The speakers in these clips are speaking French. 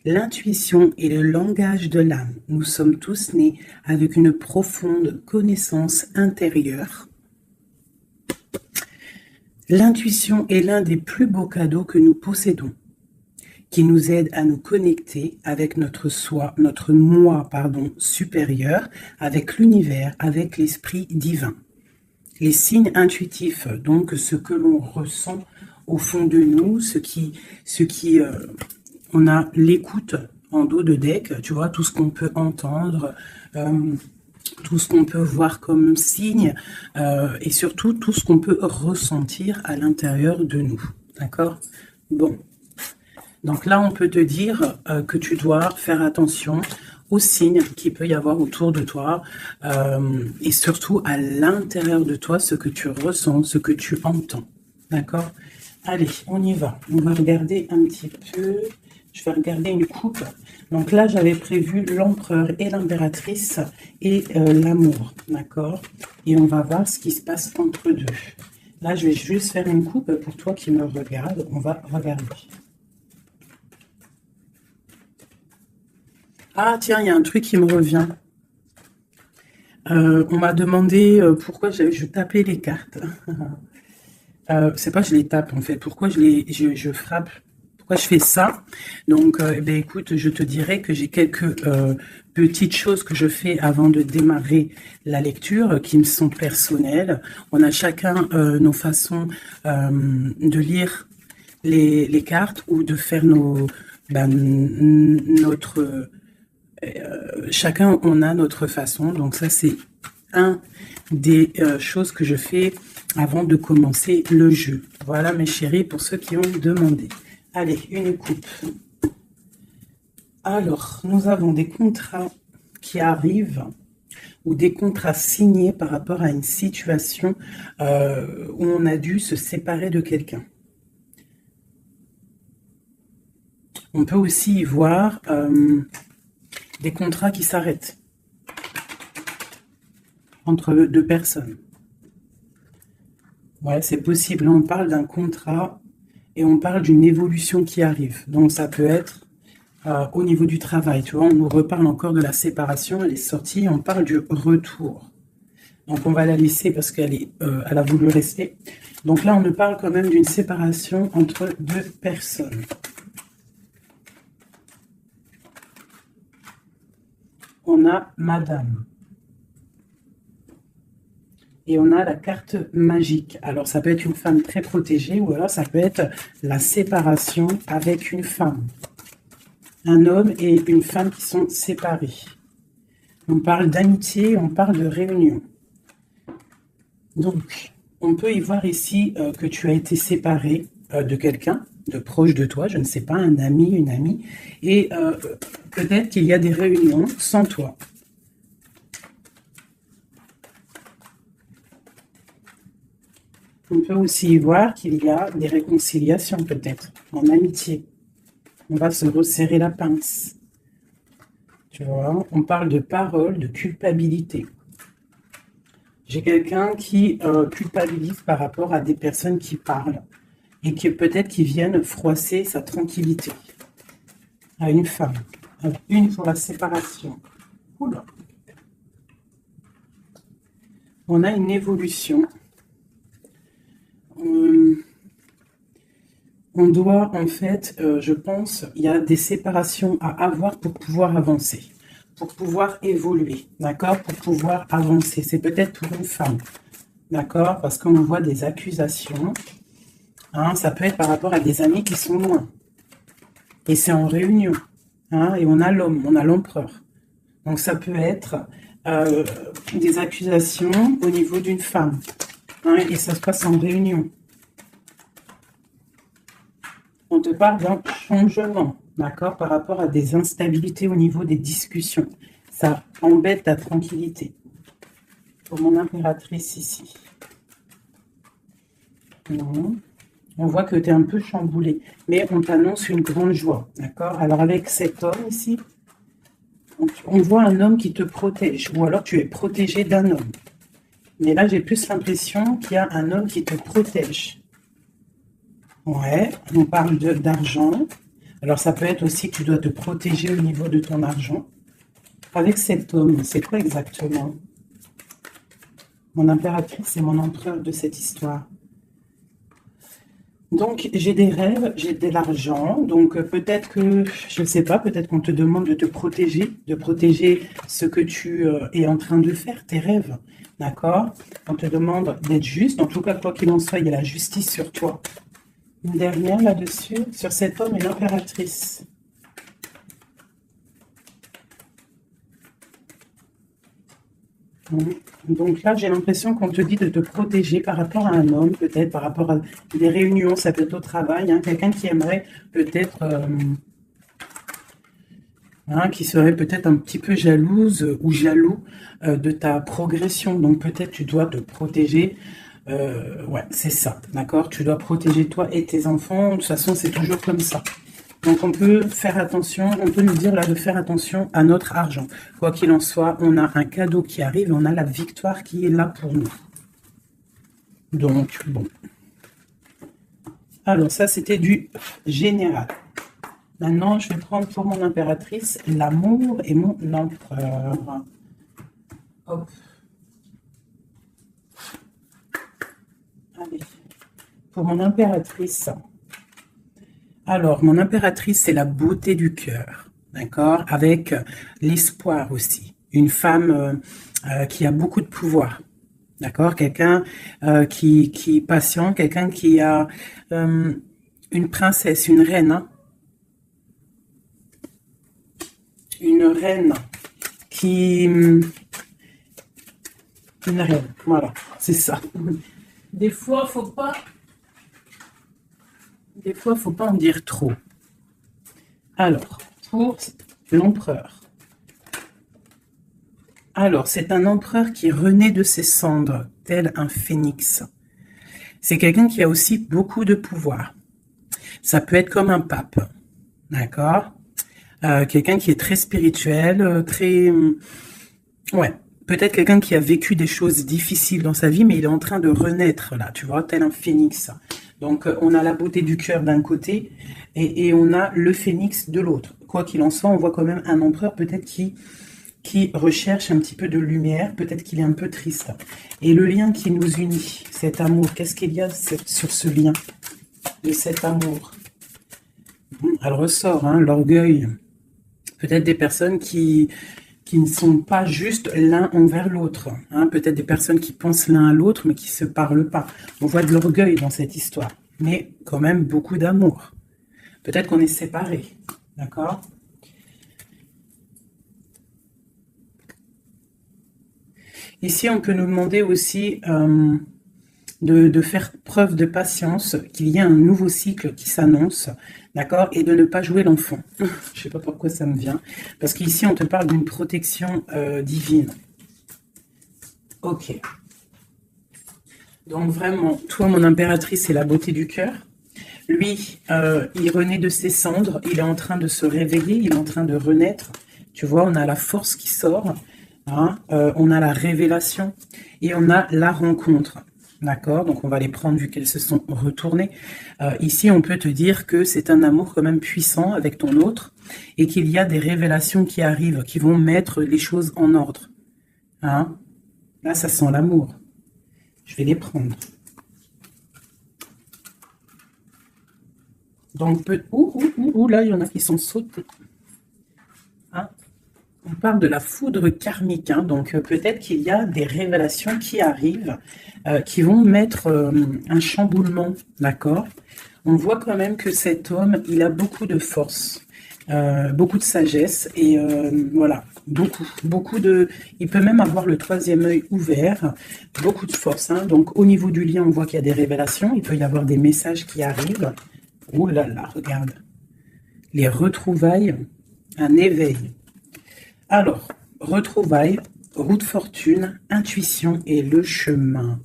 L'intuition est le langage de l'âme. Nous sommes tous nés avec une profonde connaissance intérieure. L'intuition est l'un des plus beaux cadeaux que nous possédons, qui nous aide à nous connecter avec notre soi, notre moi, supérieur, avec l'univers, avec l'esprit divin. Les signes intuitifs, donc ce que l'on ressent au fond de nous, on a l'écoute en dos de deck, tu vois, tout ce qu'on peut entendre, tout ce qu'on peut voir comme signe, et surtout tout ce qu'on peut ressentir à l'intérieur de nous, d'accord? Bon, donc là on peut te dire que tu dois faire attention aux signes qu'il peut y avoir autour de toi, et surtout à l'intérieur de toi, ce que tu ressens, ce que tu entends, d'accord? Allez, on y va, on va regarder un petit peu. Je vais regarder une coupe. Donc là, j'avais prévu l'empereur et l'impératrice et l'amour, d'accord? Et on va voir ce qui se passe entre deux. Là, je vais juste faire une coupe pour toi qui me regarde. On va regarder. Ah, tiens, il y a un truc qui me revient. On m'a demandé pourquoi je tapais les cartes. C'est pas que je les tape, en fait. Pourquoi je frappe? Pourquoi je fais ça? Donc, ben, écoute, je te dirais que j'ai quelques petites choses que je fais avant de démarrer la lecture qui me sont personnelles. On a chacun nos façons de lire les cartes ou de faire chacun, on a notre façon. Donc ça, c'est un des choses que je fais avant de commencer le jeu. Voilà, mes chéris, pour ceux qui ont demandé. Allez, une coupe. Alors, nous avons des contrats qui arrivent ou des contrats signés par rapport à une situation où on a dû se séparer de quelqu'un. On peut aussi y voir des contrats qui s'arrêtent entre deux personnes. Ouais, c'est possible. On parle d'un contrat et on parle d'une évolution qui arrive. Donc ça peut être au niveau du travail. Tu vois, on nous reparle encore de la séparation. Elle est sortie. On parle du retour. Donc on va la laisser parce elle a voulu rester. Donc là, on nous parle quand même d'une séparation entre deux personnes. On a Madame. Et on a la carte magique. Alors, ça peut être une femme très protégée ou alors ça peut être la séparation avec une femme. Un homme et une femme qui sont séparés. On parle d'amitié, on parle de réunion. Donc, on peut y voir ici que tu as été séparé de quelqu'un, de proche de toi, je ne sais pas, un ami, une amie. Et peut-être qu'il y a des réunions sans toi. On peut aussi y voir qu'il y a des réconciliations peut-être, en amitié. On va se resserrer la pince. Tu vois, on parle de parole, de culpabilité. J'ai quelqu'un qui culpabilise par rapport à des personnes qui parlent et qui peut-être qui viennent froisser sa tranquillité. À une femme. Une pour la séparation. Oula. On a une évolution. On doit, en fait, je pense, il y a des séparations à avoir pour pouvoir avancer, pour pouvoir évoluer, d'accord, pour pouvoir avancer. C'est peut-être pour une femme, d'accord, parce qu'on voit des accusations. Hein, ça peut être par rapport à des amis qui sont loin. Et c'est en réunion. Hein, et on a l'homme, on a l'empereur. Donc ça peut être des accusations au niveau d'une femme. Hein, et ça se passe en réunion. On te parle d'un changement, d'accord, par rapport à des instabilités au niveau des discussions. Ça embête ta tranquillité. Pour mon impératrice ici. Non. On voit que tu es un peu chamboulé, mais on t'annonce une grande joie, d'accord? Alors avec cet homme ici, on voit un homme qui te protège, ou alors tu es protégé d'un homme. Mais là, j'ai plus l'impression qu'il y a un homme qui te protège. Ouais, on parle d'argent. Alors, ça peut être aussi que tu dois te protéger au niveau de ton argent. Avec cet homme, c'est quoi exactement? Mon impératrice et mon empereur de cette histoire. Donc, j'ai des rêves, j'ai de l'argent. Donc, peut-être que, je ne sais pas, peut-être qu'on te demande de te protéger, de protéger ce que tu es en train de faire, tes rêves. D'accord? On te demande d'être juste. En tout cas, quoi qu'il en soit, il y a la justice sur toi. Une dernière là-dessus, sur cet homme et l'impératrice. Donc là, j'ai l'impression qu'on te dit de te protéger par rapport à un homme, peut-être par rapport à des réunions, ça peut être au travail, hein, quelqu'un qui aimerait peut-être, qui serait peut-être un petit peu jalouse ou jaloux de ta progression. Donc peut-être tu dois te protéger. Ouais, c'est ça, d'accord? Tu dois protéger toi et tes enfants. De toute façon, c'est toujours comme ça. Donc, on peut faire attention, on peut nous dire là de faire attention à notre argent. Quoi qu'il en soit, on a un cadeau qui arrive, on a la victoire qui est là pour nous. Donc, bon. Alors, ça, c'était du général. Maintenant, je vais prendre pour mon impératrice l'amour et mon empereur. Hop. Allez. Pour mon impératrice... Alors, mon impératrice, c'est la beauté du cœur, d'accord? Avec l'espoir aussi. Une femme qui a beaucoup de pouvoir, d'accord? Quelqu'un qui est patient, quelqu'un qui a une princesse, une reine, hein? Une reine qui... Une reine, voilà, c'est ça. Des fois, faut pas... Des fois, il ne faut pas en dire trop. Alors, pour l'empereur. Alors, c'est un empereur qui renaît de ses cendres, tel un phénix. C'est quelqu'un qui a aussi beaucoup de pouvoir. Ça peut être comme un pape, d'accord? Quelqu'un qui est très spirituel, très... Ouais, peut-être quelqu'un qui a vécu des choses difficiles dans sa vie, mais il est en train de renaître, là, tu vois, tel un phénix. Donc, on a la beauté du cœur d'un côté et on a le phénix de l'autre. Quoi qu'il en soit, on voit quand même un empereur peut-être qui recherche un petit peu de lumière, peut-être qu'il est un peu triste. Et le lien qui nous unit, cet amour, qu'est-ce qu'il y a sur ce lien de cet amour? Elle ressort, hein, l'orgueil. Peut-être des personnes qui ne sont pas juste l'un envers l'autre. Hein, peut-être des personnes qui pensent l'un à l'autre, mais qui ne se parlent pas. On voit de l'orgueil dans cette histoire, mais quand même beaucoup d'amour. Peut-être qu'on est séparés, d'accord? Ici, on peut nous demander aussi de faire preuve de patience, qu'il y ait un nouveau cycle qui s'annonce, d'accord, et de ne pas jouer l'enfant. Je ne sais pas pourquoi ça me vient, parce qu'ici, on te parle d'une protection divine. Ok. Donc vraiment, toi, mon impératrice, c'est la beauté du cœur. Lui, il renaît de ses cendres, il est en train de se réveiller, il est en train de renaître. Tu vois, on a la force qui sort, hein, on a la révélation et on a la rencontre. D'accord? Donc, on va les prendre vu qu'elles se sont retournées. Ici, on peut te dire que c'est un amour quand même puissant avec ton autre et qu'il y a des révélations qui arrivent, qui vont mettre les choses en ordre. Hein? Là, ça sent l'amour. Je vais les prendre. Donc, là, il y en a qui sont sautés. Hein? On parle de la foudre karmique, hein, donc peut-être qu'il y a des révélations qui arrivent, qui vont mettre un chamboulement, d'accord? On voit quand même que cet homme, il a beaucoup de force, beaucoup de sagesse, et voilà, beaucoup de... Il peut même avoir le troisième œil ouvert, beaucoup de force, hein, donc au niveau du lien, on voit qu'il y a des révélations, il peut y avoir des messages qui arrivent. Oh là là, regarde, les retrouvailles, un éveil. Alors, retrouvailles, route fortune, intuition et le chemin.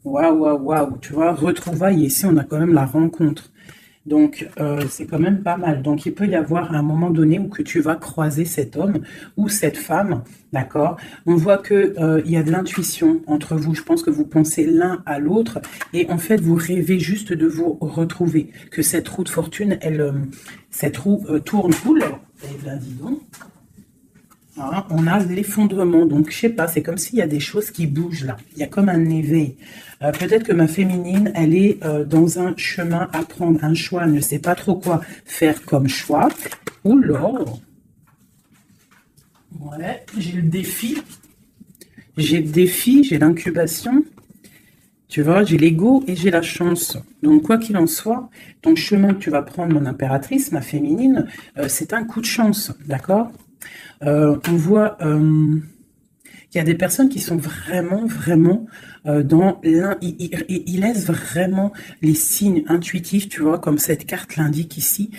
Waouh, waouh, waouh. Tu vois, retrouvailles, ici, on a quand même la rencontre. Donc, c'est quand même pas mal. Donc, il peut y avoir un moment donné où que tu vas croiser cet homme ou cette femme, d'accord? On voit que il y a de l'intuition entre vous. Je pense que vous pensez l'un à l'autre et en fait, vous rêvez juste de vous retrouver. Que cette roue de fortune, cette roue tourne. Oula, eh bien, dis donc. Hein, on a l'effondrement, donc je sais pas, c'est comme s'il y a des choses qui bougent là, il y a comme un éveil. Peut-être que ma féminine, elle est dans un chemin à prendre, un choix, elle ne sait pas trop quoi faire comme choix. Oula, ouais, j'ai le défi, j'ai l'incubation, tu vois, j'ai l'ego et j'ai la chance. Donc quoi qu'il en soit, ton chemin que tu vas prendre, mon impératrice, ma féminine, c'est un coup de chance, d'accord? On voit qu'il y a des personnes qui sont vraiment dans l'un, ils laissent vraiment les signes intuitifs, tu vois, comme cette carte l'indique ici.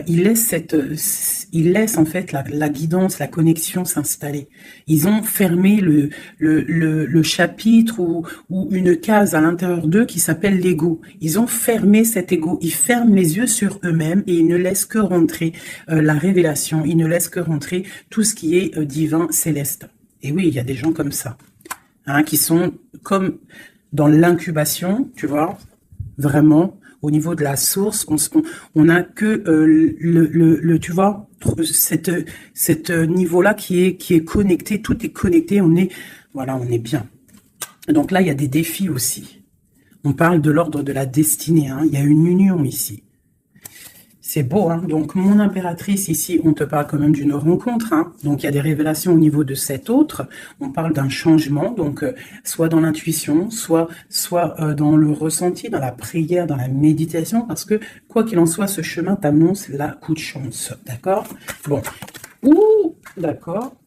Ils laissent en fait la guidance, la connexion s'installer. Ils ont fermé le chapitre ou une case à l'intérieur d'eux qui s'appelle l'ego. Ils ont fermé cet ego. Ils ferment les yeux sur eux-mêmes et ils ne laissent que rentrer la révélation. Ils ne laissent que rentrer tout ce qui est divin, céleste. Et oui, il y a des gens comme ça, hein, qui sont comme dans l'incubation, tu vois, vraiment, au niveau de la source, on a que tu vois, cette niveau-là qui est connecté, tout est connecté, voilà, on est bien. Donc là, il y a des défis aussi. On parle de l'ordre de la destinée, hein, il y a une union ici. C'est beau, hein. Donc, mon impératrice, ici, on te parle quand même d'une rencontre, hein. Donc, il y a des révélations au niveau de cet autre. On parle d'un changement, donc, soit dans l'intuition, soit dans le ressenti, dans la prière, dans la méditation, parce que, quoi qu'il en soit, ce chemin t'annonce la coup de chance, d'accord? Bon, ouh, d'accord.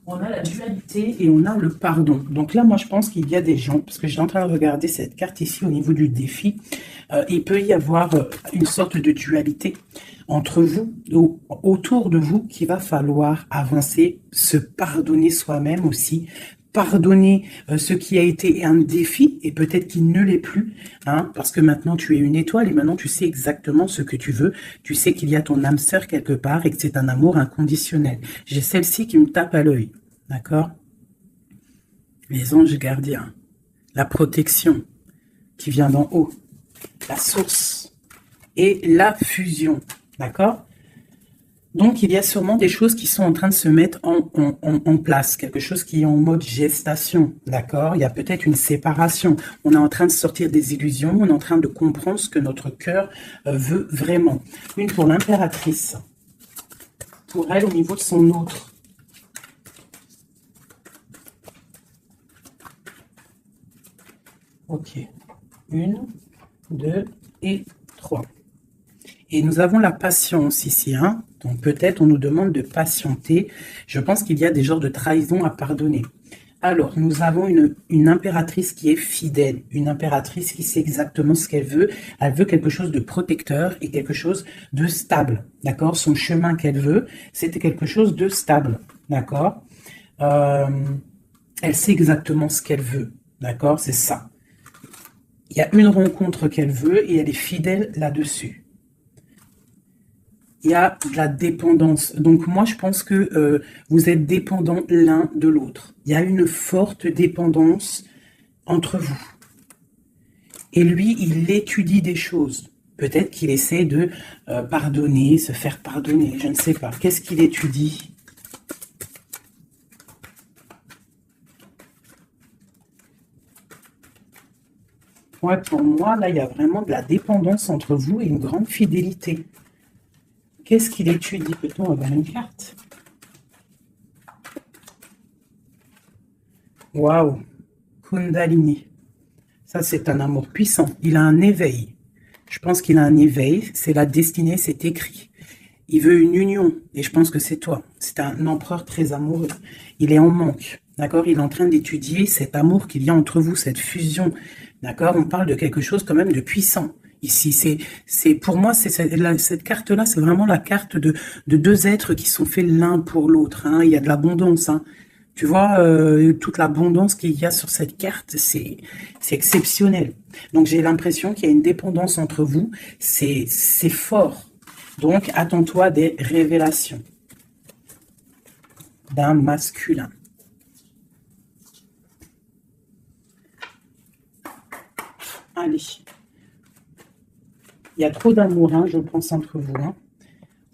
On a la dualité et on a le pardon. Donc là, moi, je pense qu'il y a des gens, parce que j'ai en train de regarder cette carte ici au niveau du défi, il peut y avoir une sorte de dualité entre vous, autour de vous, qu'il va falloir avancer, se pardonner soi-même aussi, pardonner ce qui a été un défi, et peut-être qu'il ne l'est plus, hein, parce que maintenant tu es une étoile, et maintenant tu sais exactement ce que tu veux, tu sais qu'il y a ton âme sœur quelque part, et que c'est un amour inconditionnel. J'ai celle-ci qui me tape à l'œil, d'accord? Les anges gardiens, la protection qui vient d'en haut, la source et la fusion, d'accord? Donc, il y a sûrement des choses qui sont en train de se mettre en place, quelque chose qui est en mode gestation, d'accord? Il y a peut-être une séparation. On est en train de sortir des illusions, on est en train de comprendre ce que notre cœur veut vraiment. Une pour l'impératrice, pour elle au niveau de son autre. Ok, 1, 2 et 3. Et nous avons la patience ici, hein. Donc peut-être on nous demande de patienter. Je pense qu'il y a des genres de trahison à pardonner. Alors, nous avons une impératrice qui est fidèle, une impératrice qui sait exactement ce qu'elle veut. Elle veut quelque chose de protecteur et quelque chose de stable, d'accord? Son chemin qu'elle veut, c'était quelque chose de stable, d'accord? Elle sait exactement ce qu'elle veut, d'accord? C'est ça. Il y a une rencontre qu'elle veut et elle est fidèle là-dessus. Il y a de la dépendance. Donc moi, je pense que vous êtes dépendants l'un de l'autre. Il y a une forte dépendance entre vous. Et lui, il étudie des choses. Peut-être qu'il essaie de pardonner, se faire pardonner. Je ne sais pas. Qu'est-ce qu'il étudie ? Ouais, pour moi, là, il y a vraiment de la dépendance entre vous et une grande fidélité. Qu'est-ce qu'il étudie? Peut-on avoir une carte? Waouh! Kundalini. Ça, c'est un amour puissant. Il a un éveil. Je pense qu'il a un éveil. C'est la destinée, c'est écrit. Il veut une union. Et je pense que c'est toi. C'est un empereur très amoureux. Il est en manque. D'accord? Il est en train d'étudier cet amour qu'il y a entre vous, cette fusion. D'accord? On parle de quelque chose quand même de puissant. Ici, c'est pour moi, cette carte-là, c'est vraiment la carte de deux êtres qui sont faits l'un pour l'autre. Hein. Il y a de l'abondance. Hein. Tu vois, toute l'abondance qu'il y a sur cette carte, c'est exceptionnel. Donc, j'ai l'impression qu'il y a une dépendance entre vous. C'est fort. Donc, attends-toi des révélations d'un masculin. Allez. Il y a trop d'amour, hein, je pense, entre vous. Hein.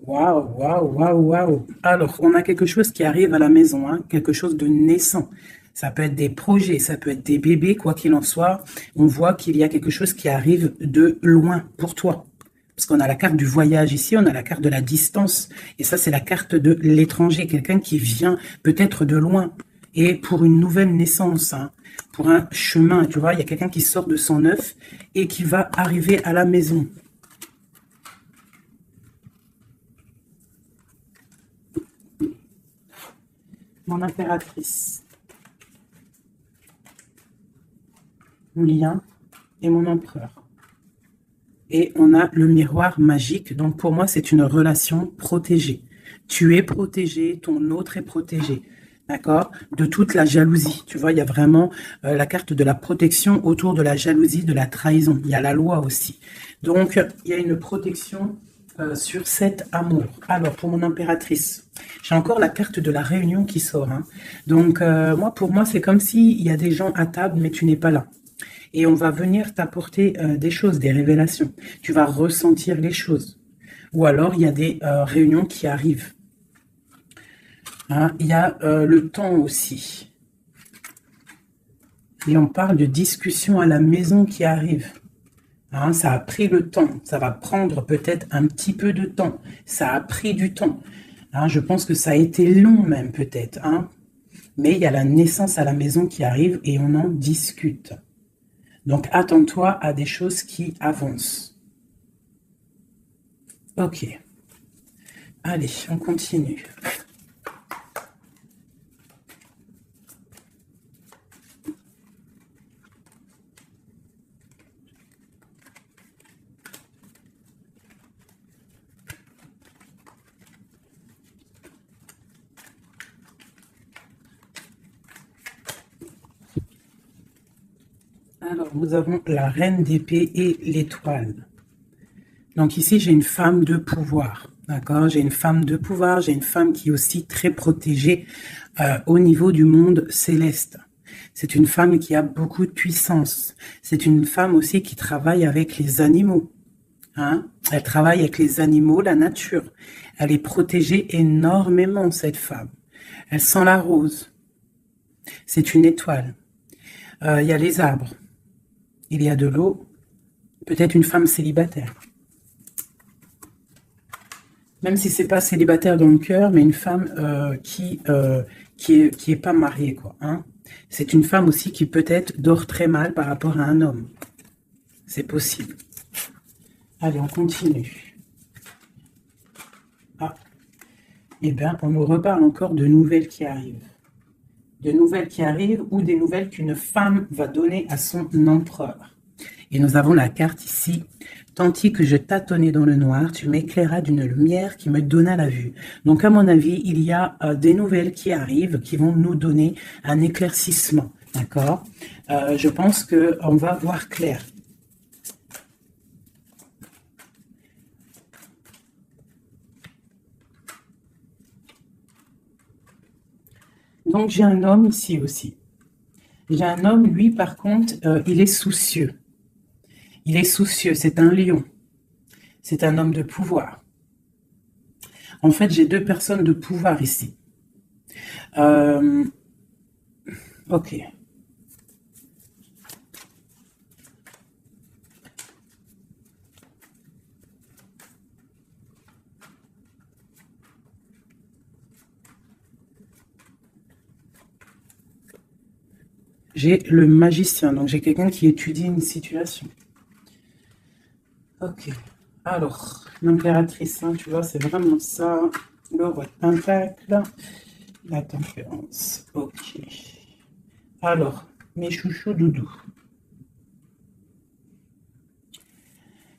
Waouh, waouh, waouh, waouh. Alors, on a quelque chose qui arrive à la maison, hein, quelque chose de naissant. Ça peut être des projets, ça peut être des bébés, quoi qu'il en soit. On voit qu'il y a quelque chose qui arrive de loin pour toi. Parce qu'on a la carte du voyage ici, on a la carte de la distance. Et ça, c'est la carte de l'étranger, quelqu'un qui vient peut-être de loin. Et pour une nouvelle naissance, hein, pour un chemin, tu vois, il y a quelqu'un qui sort de son œuf et qui va arriver à la maison. Mon impératrice, mon lien et mon empereur. Et on a le miroir magique. Donc, pour moi, c'est une relation protégée. Tu es protégé, ton autre est protégé. D'accord? De toute la jalousie. Tu vois, il y a vraiment la carte de la protection autour de la jalousie, de la trahison. Il y a la loi aussi. Donc, il y a une protection sur cet amour. Alors, pour mon impératrice, j'ai encore la carte de la réunion qui sort. Hein. Donc, pour moi, c'est comme s'il y a des gens à table, mais tu n'es pas là. Et on va venir t'apporter des choses, des révélations. Tu vas ressentir les choses. Ou alors, il y a des réunions qui arrivent. Hein, il y a le temps aussi. Et on parle de discussion à la maison qui arrive. Hein, ça a pris le temps. Ça va prendre peut-être un petit peu de temps. Ça a pris du temps. Hein, je pense que ça a été long même peut-être. Hein. Mais il y a la naissance à la maison qui arrive et on en discute. Donc, attends-toi à des choses qui avancent. Ok. Allez, on continue. Alors, nous avons la reine d'épée et l'étoile. Donc ici, j'ai une femme de pouvoir. D'accord? J'ai une femme de pouvoir, j'ai une femme qui est aussi très protégée au niveau du monde céleste. C'est une femme qui a beaucoup de puissance. C'est une femme aussi qui travaille avec les animaux. Hein? Elle travaille avec les animaux, la nature. Elle est protégée énormément, cette femme. Elle sent la rose. C'est une étoile. Il y a les arbres. Il y a de l'eau. Peut-être une femme célibataire. Même si c'est pas célibataire dans le cœur, mais une femme qui est pas mariée, quoi. Hein. C'est une femme aussi qui peut-être dort très mal par rapport à un homme. C'est possible. Allez, on continue. Ah. Eh bien, on nous reparle encore de nouvelles qui arrivent. De nouvelles qui arrivent ou des nouvelles qu'une femme va donner à son empereur. Et nous avons la carte ici. Tandis que je tâtonnais dans le noir, tu m'éclairas d'une lumière qui me donna la vue. Donc, à mon avis, il y a des nouvelles qui arrivent, qui vont nous donner un éclaircissement. D'accord? Je pense qu'on va voir clair. Donc, j'ai un homme ici aussi. J'ai un homme, lui, par contre, il est soucieux. Il est soucieux, c'est un lion. C'est un homme de pouvoir. En fait, j'ai deux personnes de pouvoir ici. Ok. J'ai le magicien, donc j'ai quelqu'un qui étudie une situation. Ok. Alors, l'impératrice, hein, tu vois, c'est vraiment ça. Le roi de pentacle. La tempérance. Ok. Alors, mes chouchous doudous.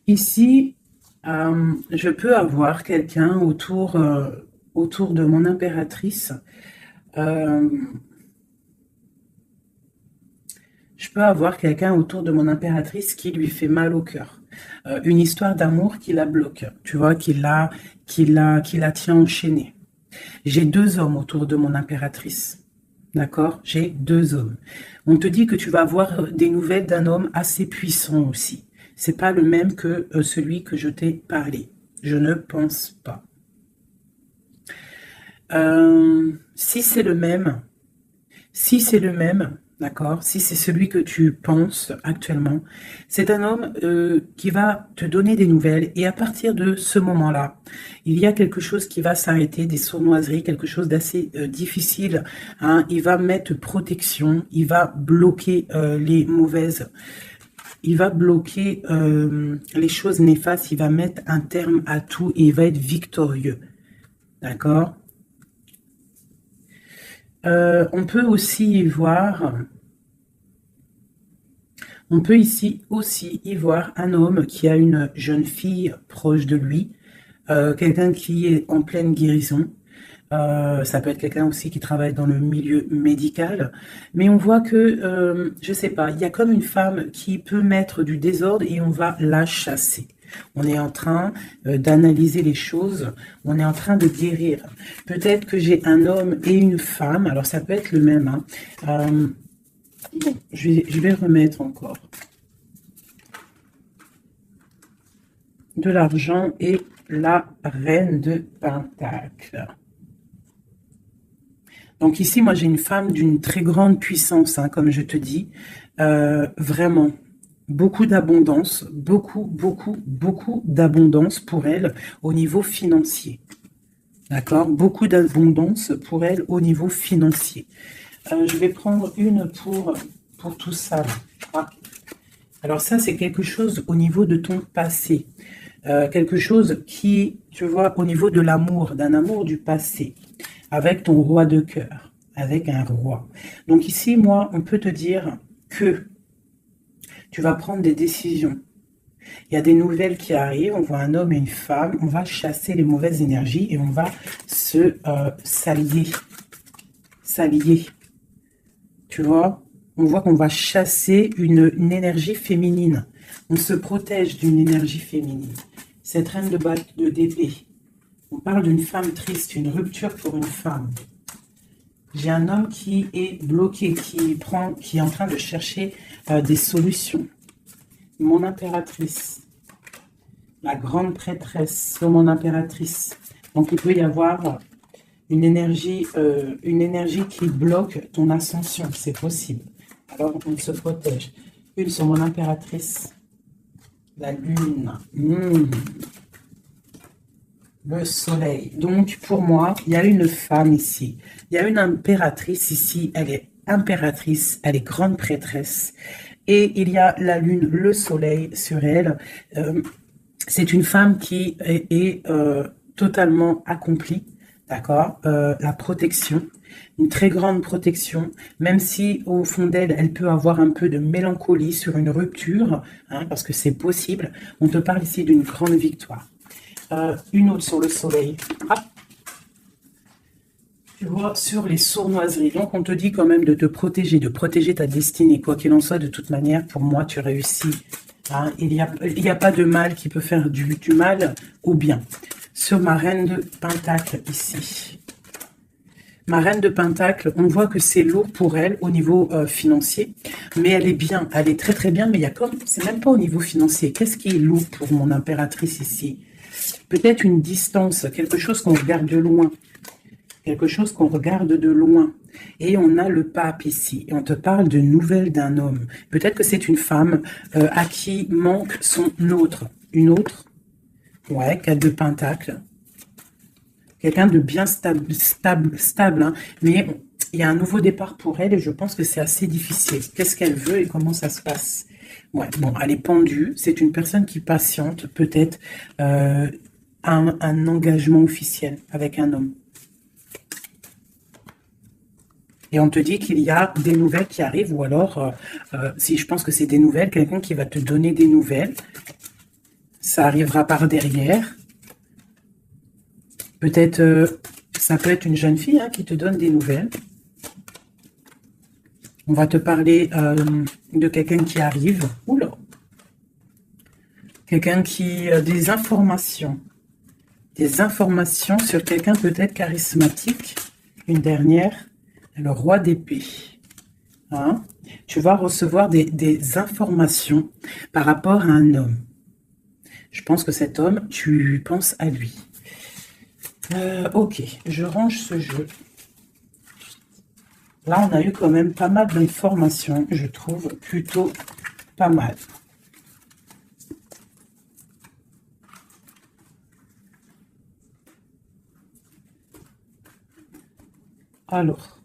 Ici, je peux avoir quelqu'un autour de mon impératrice Je peux avoir quelqu'un autour de mon impératrice qui lui fait mal au cœur. Une histoire d'amour qui la bloque, tu vois, qui la tient enchaînée. J'ai 2 hommes autour de mon impératrice. D'accord? J'ai 2 hommes. On te dit que tu vas avoir des nouvelles d'un homme assez puissant aussi. C'est pas le même que celui que je t'ai parlé. Je ne pense pas. Si c'est le même, d'accord, si c'est celui que tu penses actuellement, c'est un homme qui va te donner des nouvelles et à partir de ce moment-là, il y a quelque chose qui va s'arrêter, des sournoiseries, quelque chose d'assez difficile. Hein. Il va mettre protection, il va bloquer les mauvaises, il va bloquer les choses néfastes, il va mettre un terme à tout et il va être victorieux. D'accord? On peut aussi y voir, on peut ici aussi y voir un homme qui a une jeune fille proche de lui, quelqu'un qui est en pleine guérison. Ça peut être quelqu'un aussi qui travaille dans le milieu médical, mais on voit que, je sais pas, il y a comme une femme qui peut mettre du désordre et on va la chasser. On est en train d'analyser les choses, on est en train de guérir. Peut-être que j'ai un homme et une femme, alors ça peut être le même. Hein. Bon, je vais remettre encore de l'argent et la reine de Pentacle. Donc ici, moi j'ai une femme d'une très grande puissance, hein, comme je te dis, vraiment. Beaucoup d'abondance, beaucoup d'abondance pour elle au niveau financier. D'accord? Beaucoup d'abondance pour elle au niveau financier. Je vais prendre une pour tout ça. Ah. Alors ça, c'est quelque chose au niveau de ton passé. Quelque chose qui, tu vois, au niveau de l'amour, d'un amour du passé, avec ton roi de cœur, avec un roi. Donc ici, moi, on peut te dire que tu vas prendre des décisions. Il y a des nouvelles qui arrivent, on voit un homme et une femme, on va chasser les mauvaises énergies et on va se s'allier. S'allier. Tu vois, on voit qu'on va chasser une énergie féminine. On se protège d'une énergie féminine. Cette reine d'épée. On parle d'une femme triste, une rupture pour une femme. J'ai un homme qui est bloqué, qui est en train de chercher des solutions. Mon impératrice, la grande prêtresse sur mon impératrice. Donc il peut y avoir une énergie qui bloque ton ascension, c'est possible. Alors on se protège. Une sur mon impératrice, la lune, le soleil. Donc pour moi, il y a une femme ici. Il y a une impératrice ici, elle est impératrice, elle est grande prêtresse. Et il y a la lune, le soleil sur elle. C'est une femme qui est totalement accomplie, d'accord? La protection, une très grande protection, même si au fond d'elle, elle peut avoir un peu de mélancolie sur une rupture, hein, parce que c'est possible. On te parle ici d'une grande victoire. Une autre sur le soleil. Ah. Tu vois, sur les sournoiseries. Donc, on te dit quand même de te protéger, de protéger ta destinée. Quoi qu'il en soit, de toute manière, pour moi, tu réussis. Hein, il y a pas de mal qui peut faire du mal au bien. Sur ma reine de Pentacle, ici. Ma reine de Pentacle, on voit que c'est lourd pour elle au niveau financier. Mais elle est bien, elle est très très bien. Mais il y a comme, c'est même pas au niveau financier. Qu'est-ce qui est lourd pour mon impératrice ici? Peut-être une distance, quelque chose qu'on regarde de loin. Quelque chose qu'on regarde de loin. Et on a le pape ici. Et on te parle de nouvelles d'un homme. Peut-être que c'est une femme à qui manque son autre. Une autre. Ouais, 4 de Pentacle. Quelqu'un de bien stable. Hein. Mais il y a un nouveau départ pour elle et je pense que c'est assez difficile. Qu'est-ce qu'elle veut et comment ça se passe? Ouais, bon, elle est pendue. C'est une personne qui patiente. Peut-être un engagement officiel avec un homme. Et on te dit qu'il y a des nouvelles qui arrivent, ou alors, si je pense que c'est des nouvelles, quelqu'un qui va te donner des nouvelles. Ça arrivera par derrière. Peut-être, ça peut être une jeune fille hein, qui te donne des nouvelles. On va te parler de quelqu'un qui arrive. Oula. Quelqu'un qui... des informations. Des informations sur quelqu'un peut-être charismatique. Une dernière. Le roi d'épée. Hein? Tu vas recevoir des informations par rapport à un homme. Je pense que cet homme, tu penses à lui. Ok, je range ce jeu. Là, on a eu quand même pas mal d'informations, je trouve plutôt pas mal. Alors.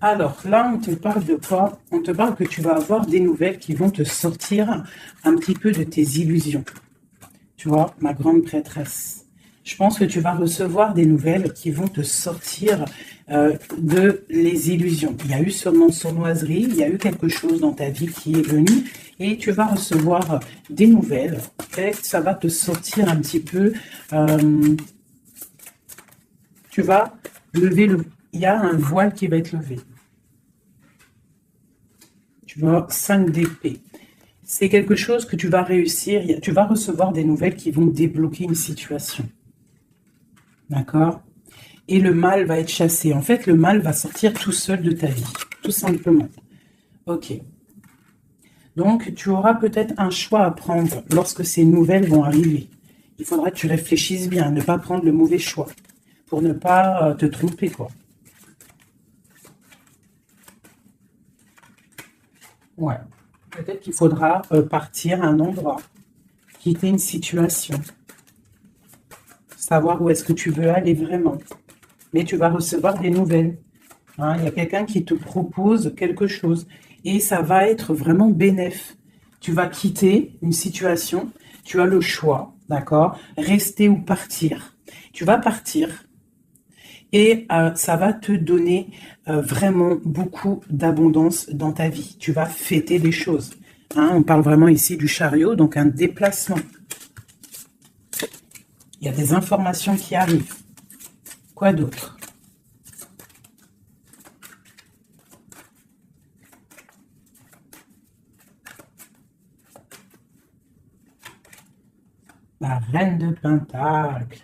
Alors, là, on te parle de quoi? On te parle que tu vas avoir des nouvelles qui vont te sortir un petit peu de tes illusions. Tu vois, ma grande prêtresse. Je pense que tu vas recevoir des nouvelles qui vont te sortir de les illusions. Il y a eu sûrement sournoiserie, il y a eu quelque chose dans ta vie qui est venu et tu vas recevoir des nouvelles. Et ça va te sortir un petit peu. Tu vas lever le... Il y a un voile qui va être levé. Tu vois, 5 d'épée. C'est quelque chose que tu vas réussir. Tu vas recevoir des nouvelles qui vont débloquer une situation. D'accord? Et le mal va être chassé. En fait, le mal va sortir tout seul de ta vie. Tout simplement. Ok. Donc, tu auras peut-être un choix à prendre lorsque ces nouvelles vont arriver. Il faudra que tu réfléchisses bien, ne pas prendre le mauvais choix. Pour ne pas te tromper, quoi. Ouais. Peut-être qu'il faudra partir à un endroit, quitter une situation, savoir où est-ce que tu veux aller vraiment. Mais tu vas recevoir des nouvelles. Hein, il y a quelqu'un qui te propose quelque chose et ça va être vraiment bénéf. Tu vas quitter une situation, tu as le choix, d'accord? Rester ou partir. Tu vas partir. Et ça va te donner vraiment beaucoup d'abondance dans ta vie. Tu vas fêter des choses. Hein, on parle vraiment ici du chariot, donc un déplacement. Il y a des informations qui arrivent. Quoi d'autre? La reine de Pentacle.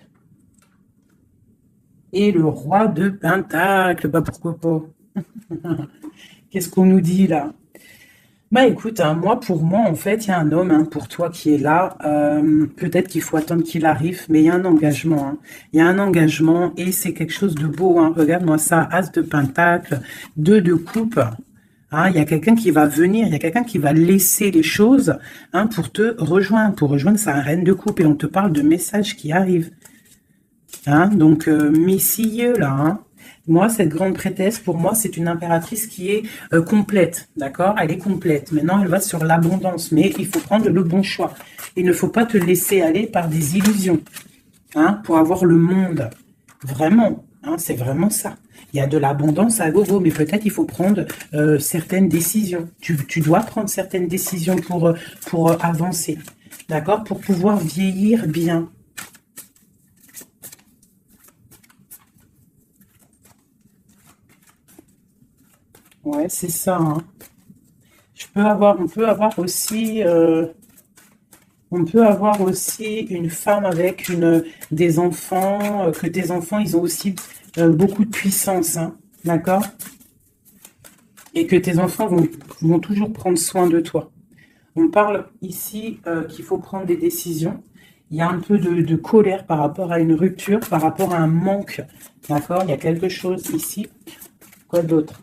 Et le roi de Pentacle, bah pourquoi pas? Qu'est-ce qu'on nous dit là? Bah écoute, hein, pour moi, en fait, il y a un homme pour toi qui est là. Peut-être qu'il faut attendre qu'il arrive, mais il y a un engagement. Hein. Il y a un engagement et c'est quelque chose de beau. Hein. Regarde-moi ça, As de Pentacle, 2 de coupe. Hein, il y a quelqu'un qui va venir, il y a quelqu'un qui va laisser les choses pour te rejoindre. Pour rejoindre, c'est un reine de coupe et on te parle de messages qui arrivent. Hein, donc, messilleux, là. Hein. Moi, cette grande prêtresse, pour moi, c'est une impératrice qui est complète. D'accord? Elle est complète. Maintenant, elle va sur l'abondance. Mais il faut prendre le bon choix. Il ne faut pas te laisser aller par des illusions. Hein, pour avoir le monde. Vraiment. Hein, c'est vraiment ça. Il y a de l'abondance à gogo. Mais peut-être il faut prendre certaines décisions. Tu dois prendre certaines décisions pour avancer. D'accord? Pour pouvoir vieillir bien. Ouais, c'est ça. Hein. On peut avoir aussi, une femme avec des enfants, que tes enfants, ils ont aussi beaucoup de puissance, hein, d'accord? Et que tes enfants vont toujours prendre soin de toi. On parle ici qu'il faut prendre des décisions. Il y a un peu de colère par rapport à une rupture, par rapport à un manque, d'accord? Il y a quelque chose ici. Quoi d'autre?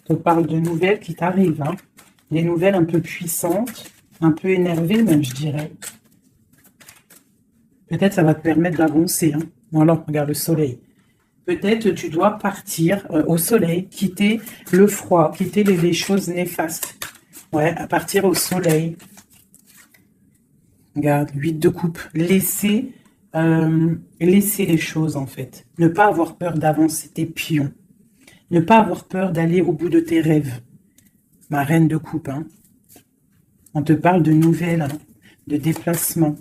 On parle de nouvelles qui t'arrivent, hein. Des nouvelles un peu puissantes, un peu énervées même, je dirais. Peut-être ça va te permettre d'avancer. Hein. Voilà, regarde le soleil. Peut-être tu dois partir au soleil, quitter le froid, quitter les choses néfastes. Ouais, à partir au soleil. Regarde, 8 de coupe. Laisser les choses, en fait. Ne pas avoir peur d'avancer tes pions. Ne pas avoir peur d'aller au bout de tes rêves. Ma reine de coupe, hein. On te parle de nouvelles, hein, de déplacements.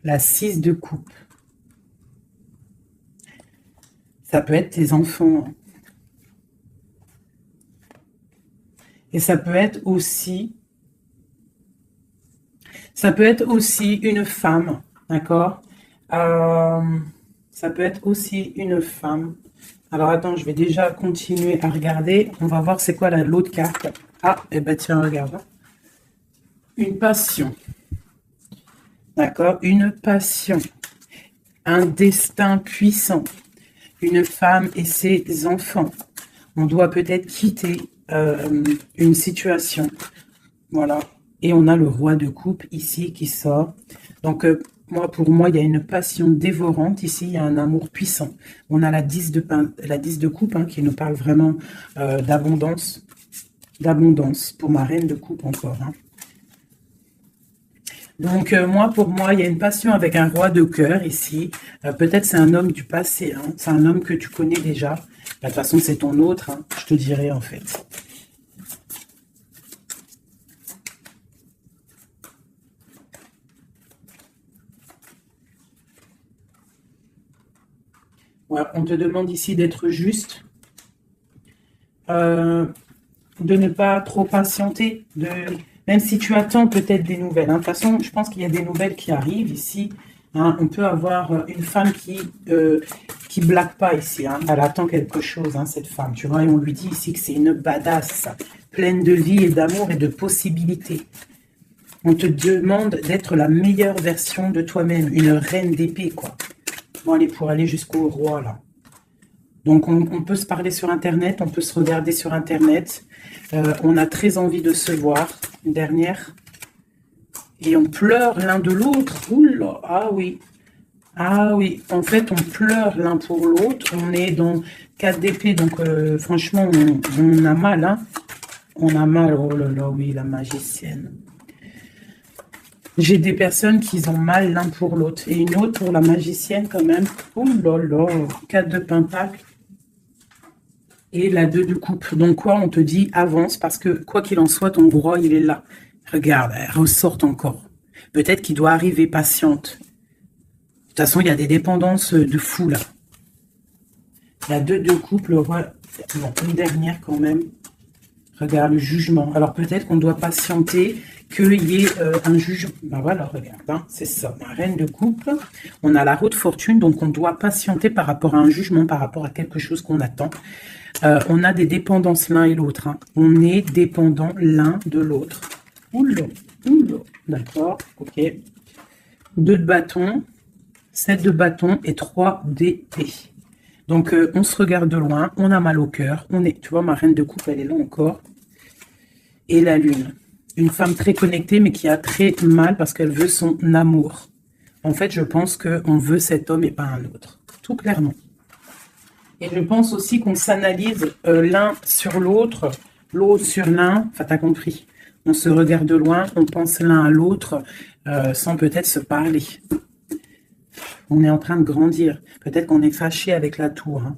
La 6 de coupe. Ça peut être tes enfants, hein. Et ça peut être aussi une femme, d'accord? Ça peut être aussi une femme. Alors attends, je vais déjà continuer à regarder. On va voir c'est quoi l'autre carte. Ah, et ben tiens, regarde. Une passion. D'accord? Une passion. Un destin puissant. Une femme et ses enfants. On doit peut-être quitter une situation. Voilà. Et on a le roi de coupe ici qui sort. Donc, pour moi, il y a une passion dévorante. Ici, il y a un amour puissant. On a la 10 de coupe, hein, qui nous parle vraiment d'abondance. D'abondance pour ma reine de coupe encore. Hein. Donc, pour moi, il y a une passion avec un roi de cœur ici. Peut-être c'est un homme du passé. Hein. C'est un homme que tu connais déjà. De toute façon, c'est ton autre. Hein, je te dirais, en fait. Ouais, on te demande ici d'être juste, de ne pas trop patienter, même si tu attends peut-être des nouvelles. Hein. De toute façon, je pense qu'il y a des nouvelles qui arrivent ici. Hein. On peut avoir une femme qui blague pas ici. Hein. Elle attend quelque chose, hein, cette femme. Tu vois, et on lui dit ici que c'est une badass, pleine de vie et d'amour et de possibilités. On te demande d'être la meilleure version de toi-même, une reine d'épée, quoi. Bon, allez, pour aller jusqu'au roi, là. Donc, on peut se parler sur Internet, on peut se regarder sur Internet. On a très envie de se voir. Une dernière. Et on pleure l'un de l'autre. Oula, ah oui. Ah oui, en fait, on pleure l'un pour l'autre. On est dans 4 d'épée, donc franchement, on a mal. Hein. On a mal, oh là là, oui, la magicienne. J'ai des personnes qui ont mal l'un pour l'autre. Et une autre pour la magicienne quand même. Oh là là, 4 de pentacle. Et la 2 de coupe. Donc quoi, on te dit avance parce que quoi qu'il en soit, ton roi, il est là. Regarde, elle ressort encore. Peut-être qu'il doit arriver patiente. De toute façon, il y a des dépendances de fou là. La 2 de coupe, le roi. Bon, une dernière quand même. Regarde, le jugement. Alors peut-être qu'on doit patienter qu'il y ait un jugement. Ben voilà, regarde, hein, c'est ça. La reine de coupe, on a la roue de fortune, donc on doit patienter par rapport à un jugement, par rapport à quelque chose qu'on attend. On a des dépendances l'un et l'autre. Hein. On est dépendant l'un de l'autre. Oula, oula. D'accord, ok. 2 de bâton, 7 de bâton et 3 d'épée. Donc, on se regarde de loin, on a mal au cœur. Tu vois, ma reine de coupe, elle est là encore. Et la lune. Une femme très connectée, mais qui a très mal parce qu'elle veut son amour. En fait, je pense qu'on veut cet homme et pas un autre. Tout clairement. Et je pense aussi qu'on s'analyse l'un sur l'autre, l'autre sur l'un. Enfin, t'as compris. On se regarde de loin, on pense l'un à l'autre sans peut-être se parler. On est en train de grandir. Peut-être qu'on est fâché avec la tour. Hein.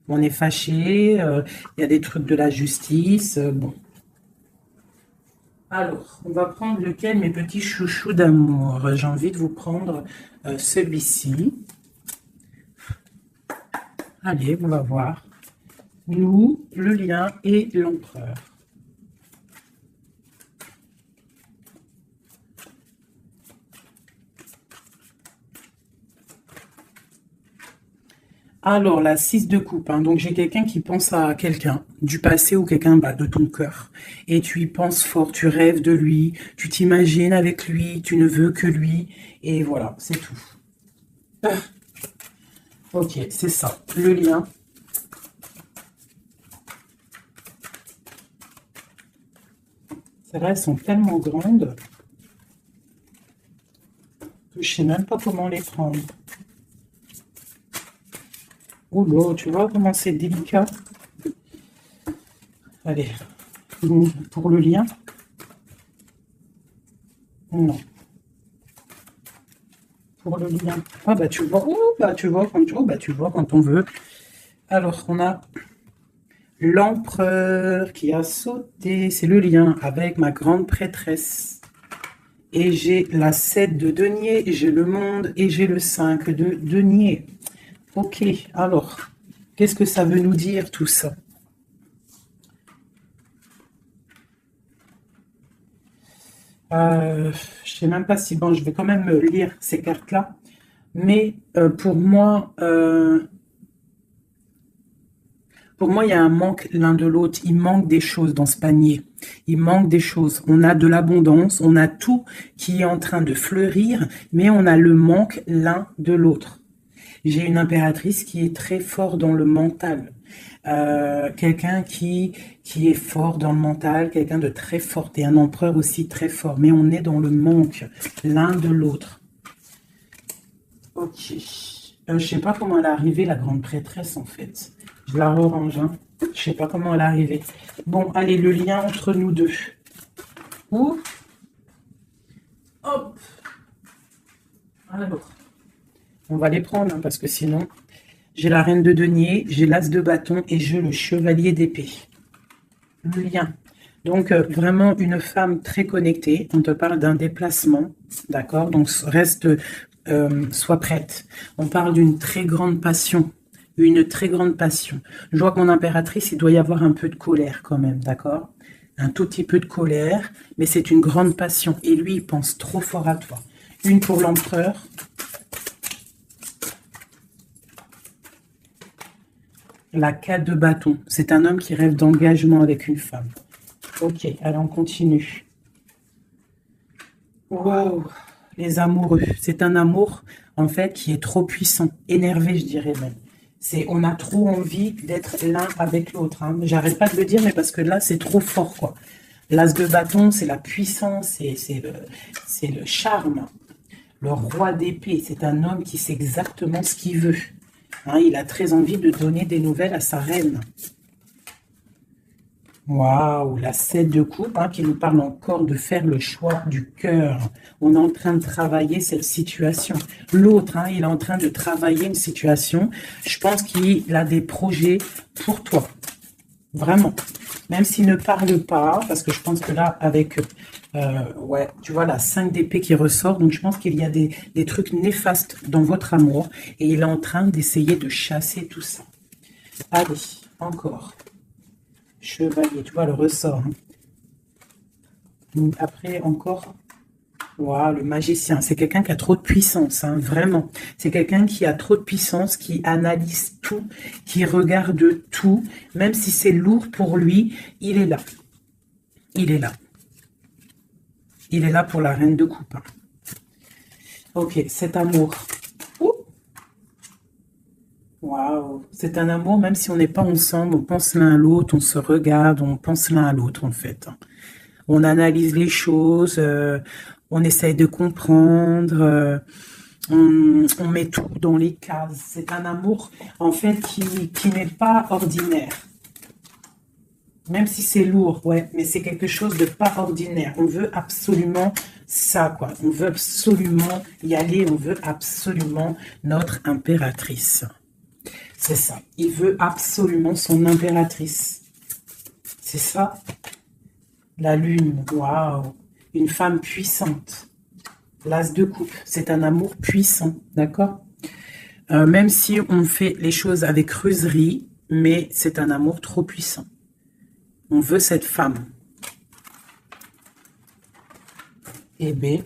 On est fâché, il y a des trucs de la justice. Bon. Alors, on va prendre lequel, mes petits chouchous d'amour? J'ai envie de vous prendre celui-ci. Allez, on va voir. Nous, le lien et l'empereur. Alors, la 6 de coupe. Hein. Donc, j'ai quelqu'un qui pense à quelqu'un du passé ou quelqu'un de ton cœur. Et tu y penses fort, tu rêves de lui, tu t'imagines avec lui, tu ne veux que lui. Et voilà, c'est tout. Ok, c'est ça, le lien. Celles-là, elles sont tellement grandes que je sais même pas comment les prendre. Oh là, tu vois comment c'est délicat. Allez, pour le lien. Non. Pour le lien. Ah bah tu vois, oh, bah tu vois quand tu vois quand on veut. Alors on a l'empereur qui a sauté, c'est le lien avec ma grande prêtresse. Et j'ai la 7 de denier, j'ai le monde et j'ai le 5 de denier. Ok, alors, qu'est-ce que ça veut nous dire tout ça? Je sais même pas si, bon, je vais quand même lire ces cartes-là. Mais pour moi, il y a un manque l'un de l'autre. Il manque des choses dans ce panier. Il manque des choses. On a de l'abondance, on a tout qui est en train de fleurir, mais on a le manque l'un de l'autre. J'ai une impératrice qui est très fort dans le mental. Quelqu'un qui est fort dans le mental, quelqu'un de très fort, et un empereur aussi très fort. Mais on est dans le manque l'un de l'autre. Ok. Je sais pas comment elle est arrivée, la grande prêtresse, en fait. Je la rerange, hein. Je sais pas comment elle est arrivée. Bon, allez, le lien entre nous deux. Ouh. Hop. Alors, on va les prendre, hein, parce que sinon... J'ai la reine de denier, j'ai l'as de bâton et j'ai le chevalier d'épée. Le lien. Donc, vraiment une femme très connectée. On te parle d'un déplacement, d'accord? Donc, sois prête. On parle d'une très grande passion. Une très grande passion. Je vois que mon impératrice, il doit y avoir un peu de colère quand même, d'accord? Un tout petit peu de colère, mais c'est une grande passion. Et lui, il pense trop fort à toi. Une pour l'empereur. La 4 de bâton. C'est un homme qui rêve d'engagement avec une femme. Ok, allez, on continue. Waouh, les amoureux. C'est un amour, en fait, qui est trop puissant. Énervé, je dirais même. On a trop envie d'être l'un avec l'autre. Hein. J'arrête pas de le dire, mais parce que là, c'est trop fort, quoi. L'as de bâton, c'est la puissance, c'est le charme. Le roi d'épée, c'est un homme qui sait exactement ce qu'il veut. Hein, il a très envie de donner des nouvelles à sa reine. Waouh, la 7 de coupe, hein, qui nous parle encore de faire le choix du cœur. On est en train de travailler cette situation. L'autre, hein, il est en train de travailler une situation. Je pense qu'il a des projets pour toi. Vraiment. Même s'il ne parle pas, parce que je pense que là, avec, ouais, tu vois, la 5 d'épée qui ressort, donc je pense qu'il y a des trucs néfastes dans votre amour, et il est en train d'essayer de chasser tout ça. Allez, encore. Chevalier, tu vois, le ressort. Hein. Après, encore, wow, le magicien. C'est quelqu'un qui a trop de puissance, hein, vraiment. C'est quelqu'un qui a trop de puissance, qui analyse tout, qui regarde tout. Même si c'est lourd pour lui, il est là. Il est là. Il est là pour la reine de coupe. Hein. Ok, cet amour. Waouh, c'est un amour, même si on n'est pas ensemble, on pense l'un à l'autre, on se regarde, on pense l'un à l'autre, en fait. On analyse les choses, on essaye de comprendre, on met tout dans les cases. C'est un amour, en fait, qui n'est pas ordinaire. Même si c'est lourd, ouais, mais c'est quelque chose de pas ordinaire. On veut absolument ça, quoi. On veut absolument y aller, on veut absolument notre impératrice. C'est ça. Il veut absolument son impératrice. C'est ça. La lune, waouh. Une femme puissante. L'as de coupe, c'est un amour puissant, d'accord? Même si on fait les choses avec ruserie, mais c'est un amour trop puissant. On veut cette femme. Et B.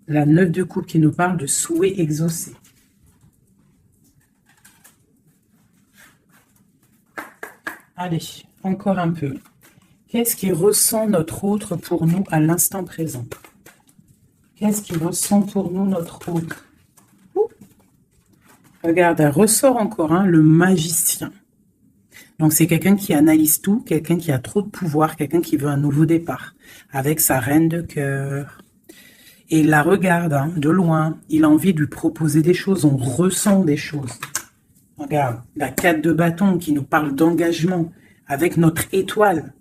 La 9 de coupe qui nous parle de souhait exaucé. Allez, encore un peu. Qu'est-ce qui ressent notre autre pour nous à l'instant présent? Qu'est-ce qu'il ressent pour nous, notre hôte? Ouh. Regarde, elle ressort encore, hein, le magicien. Donc, c'est quelqu'un qui analyse tout, quelqu'un qui a trop de pouvoir, quelqu'un qui veut un nouveau départ, avec sa reine de cœur. Et il la regarde, hein, de loin. Il a envie de lui proposer des choses, on ressent des choses. Regarde, la 4 de bâton qui nous parle d'engagement, avec notre étoile.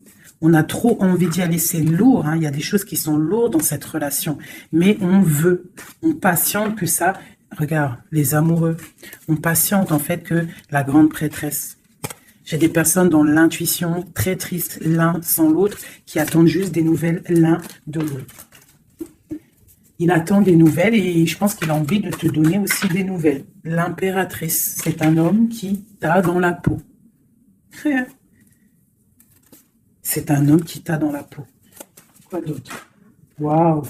On a trop envie d'y aller, c'est lourd, hein. Il y a des choses qui sont lourdes dans cette relation. Mais on veut, on patiente que ça... Regarde, les amoureux, on patiente en fait que la grande prêtresse. J'ai des personnes dans l'intuition, très tristes l'un sans l'autre, qui attendent juste des nouvelles l'un de l'autre. Il attend des nouvelles et je pense qu'il a envie de te donner aussi des nouvelles. L'impératrice, c'est un homme qui t'a dans la peau. C'est un homme qui t'a dans la peau. Quoi d'autre? Waouh!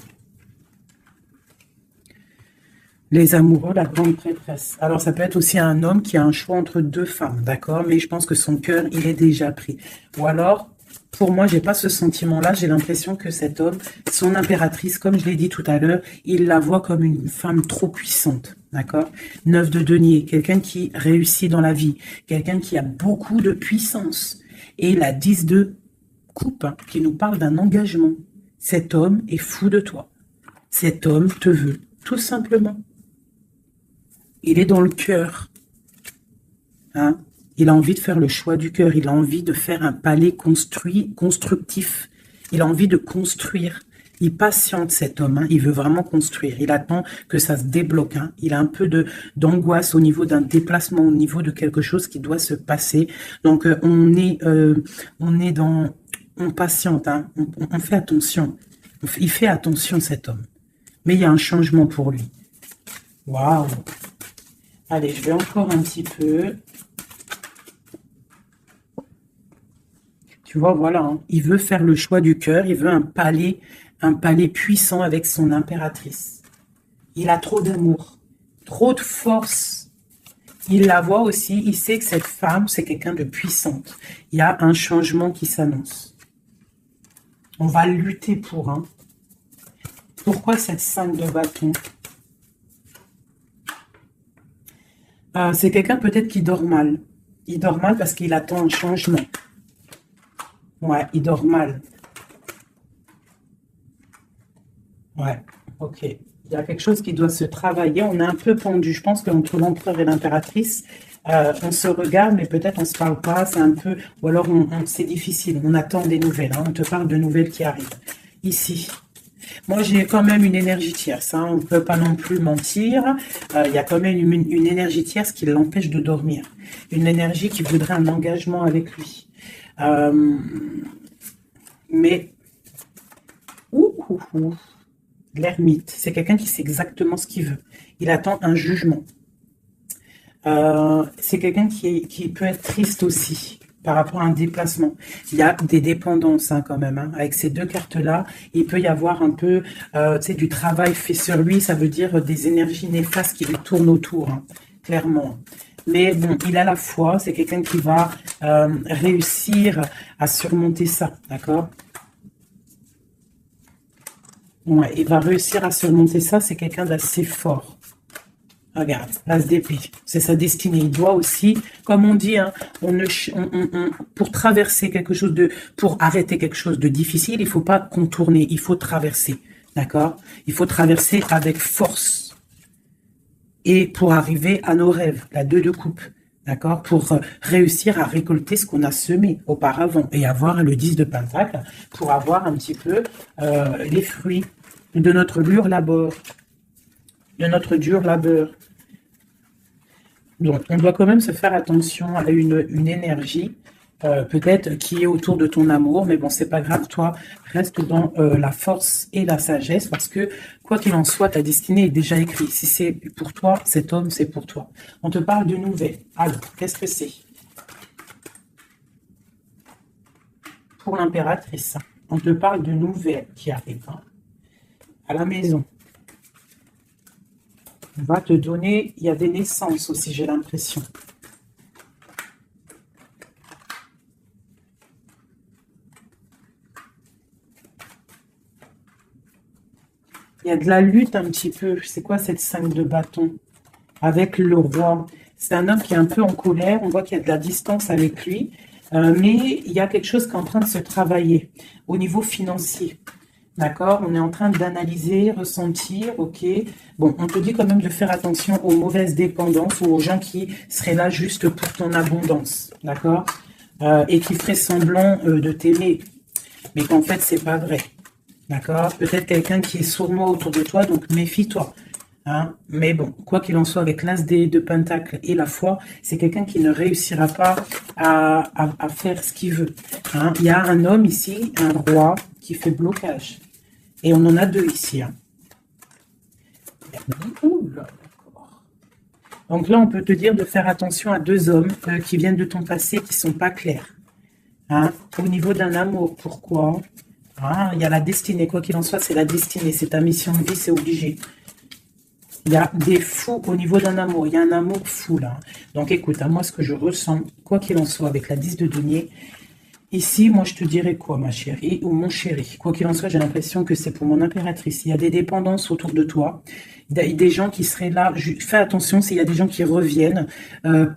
Les amoureux, la grande prêtresse. Alors, ça peut être aussi un homme qui a un choix entre deux femmes, d'accord? Mais je pense que son cœur, il est déjà pris. Ou alors, pour moi, j'ai pas ce sentiment-là. J'ai l'impression que cet homme, son impératrice, comme je l'ai dit tout à l'heure, il la voit comme une femme trop puissante, d'accord? 9 de denier, quelqu'un qui réussit dans la vie, quelqu'un qui a beaucoup de puissance. Et la 10 de coupe, hein, qui nous parle d'un engagement. Cet homme est fou de toi. Cet homme te veut, tout simplement. Il est dans le cœur. Hein? Il a envie de faire le choix du cœur. Il a envie de faire un palais constructif. Il a envie de construire. Il patiente, cet homme. Hein? Il veut vraiment construire. Il attend que ça se débloque. Hein? Il a un peu d'angoisse au niveau d'un déplacement, au niveau de quelque chose qui doit se passer. Donc, on est dans... On patiente. Hein? On fait attention. Il fait attention, cet homme. Mais il y a un changement pour lui. Waouh! Allez, je vais encore un petit peu. Tu vois, voilà, hein. Il veut faire le choix du cœur. Il veut un palais puissant avec son impératrice. Il a trop d'amour, trop de force. Il la voit aussi. Il sait que cette femme, c'est quelqu'un de puissante. Il y a un changement qui s'annonce. On va lutter pour, hein. Pourquoi cette 5 de bâton? C'est quelqu'un peut-être qui dort mal. Il dort mal parce qu'il attend un changement. Ouais, il dort mal. Ouais, ok. Il y a quelque chose qui doit se travailler. On est un peu pendu. Je pense qu'entre l'empereur et l'impératrice, on se regarde, mais peut-être on se parle pas. C'est un peu... Ou alors, c'est difficile. On attend des nouvelles. Hein. On te parle de nouvelles qui arrivent. Ici. Moi, j'ai quand même une énergie tierce. Hein. On ne peut pas non plus mentir. Il y a quand même une énergie tierce qui l'empêche de dormir. Une énergie qui voudrait un engagement avec lui. Mais... L'ermite, c'est quelqu'un qui sait exactement ce qu'il veut. Il attend un jugement. C'est quelqu'un qui peut être triste aussi par rapport à un déplacement. Il y a des dépendances hein, quand même. Hein. Avec ces deux cartes-là, il peut y avoir un peu du travail fait sur lui. Ça veut dire des énergies néfastes qui lui tournent autour, hein, clairement. Mais bon, il a la foi. C'est quelqu'un qui va réussir à surmonter ça, d'accord? Ouais, il va réussir à surmonter ça. C'est quelqu'un d'assez fort. Regarde, l'as d'épée, c'est sa destinée. Il doit aussi, comme on dit, hein, pour traverser quelque chose pour arrêter quelque chose de difficile, il ne faut pas contourner, il faut traverser, d'accord? Il faut traverser avec force. Et pour arriver à nos rêves, la 2 de coupe, d'accord? Pour réussir à récolter ce qu'on a semé auparavant et avoir le 10 de pentacle pour avoir un petit peu les fruits de notre dur labeur. Donc, on doit quand même se faire attention à une énergie, peut-être qui est autour de ton amour, mais bon, c'est pas grave, toi, reste dans la force et la sagesse, parce que, quoi qu'il en soit, ta destinée est déjà écrite. Si c'est pour toi, cet homme, c'est pour toi. On te parle de nouvelles. Alors, qu'est-ce que c'est? Pour l'impératrice, on te parle de nouvelles qui arrivent hein, à la maison. On va te donner, il y a des naissances aussi, j'ai l'impression. Il y a de la lutte un petit peu. C'est quoi cette 5 de bâton? Avec le roi. C'est un homme qui est un peu en colère. On voit qu'il y a de la distance avec lui. Mais il y a quelque chose qui est en train de se travailler au niveau financier. D'accord? On est en train d'analyser, ressentir, ok. Bon, on te dit quand même de faire attention aux mauvaises dépendances ou aux gens qui seraient là juste pour ton abondance. D'accord? Et qui feraient semblant de t'aimer. Mais qu'en fait, c'est pas vrai. D'accord? Peut-être quelqu'un qui est sournois autour de toi, donc méfie-toi. Hein? Mais bon, quoi qu'il en soit, avec l'as de Pentacle et la foi, c'est quelqu'un qui ne réussira pas à faire ce qu'il veut. Hein? Il y a un homme ici, un roi, qui fait blocage. Et on en a deux ici. Hein. Ouh là, d'accord. Donc là, on peut te dire de faire attention à deux hommes qui viennent de ton passé, qui ne sont pas clairs. Hein? Au niveau d'un amour, pourquoi? Ah, il y a la destinée, quoi qu'il en soit, c'est la destinée, c'est ta mission de vie, c'est obligé. Il y a des fous au niveau d'un amour, il y a un amour fou là. Donc écoute, à moi ce que je ressens, quoi qu'il en soit, avec la 10 de denier, ici, moi je te dirais quoi ma chérie, ou mon chéri, quoi qu'il en soit, j'ai l'impression que c'est pour mon impératrice. Il y a des dépendances autour de toi, il y a des gens qui seraient là, fais attention s'il y a des gens qui reviennent,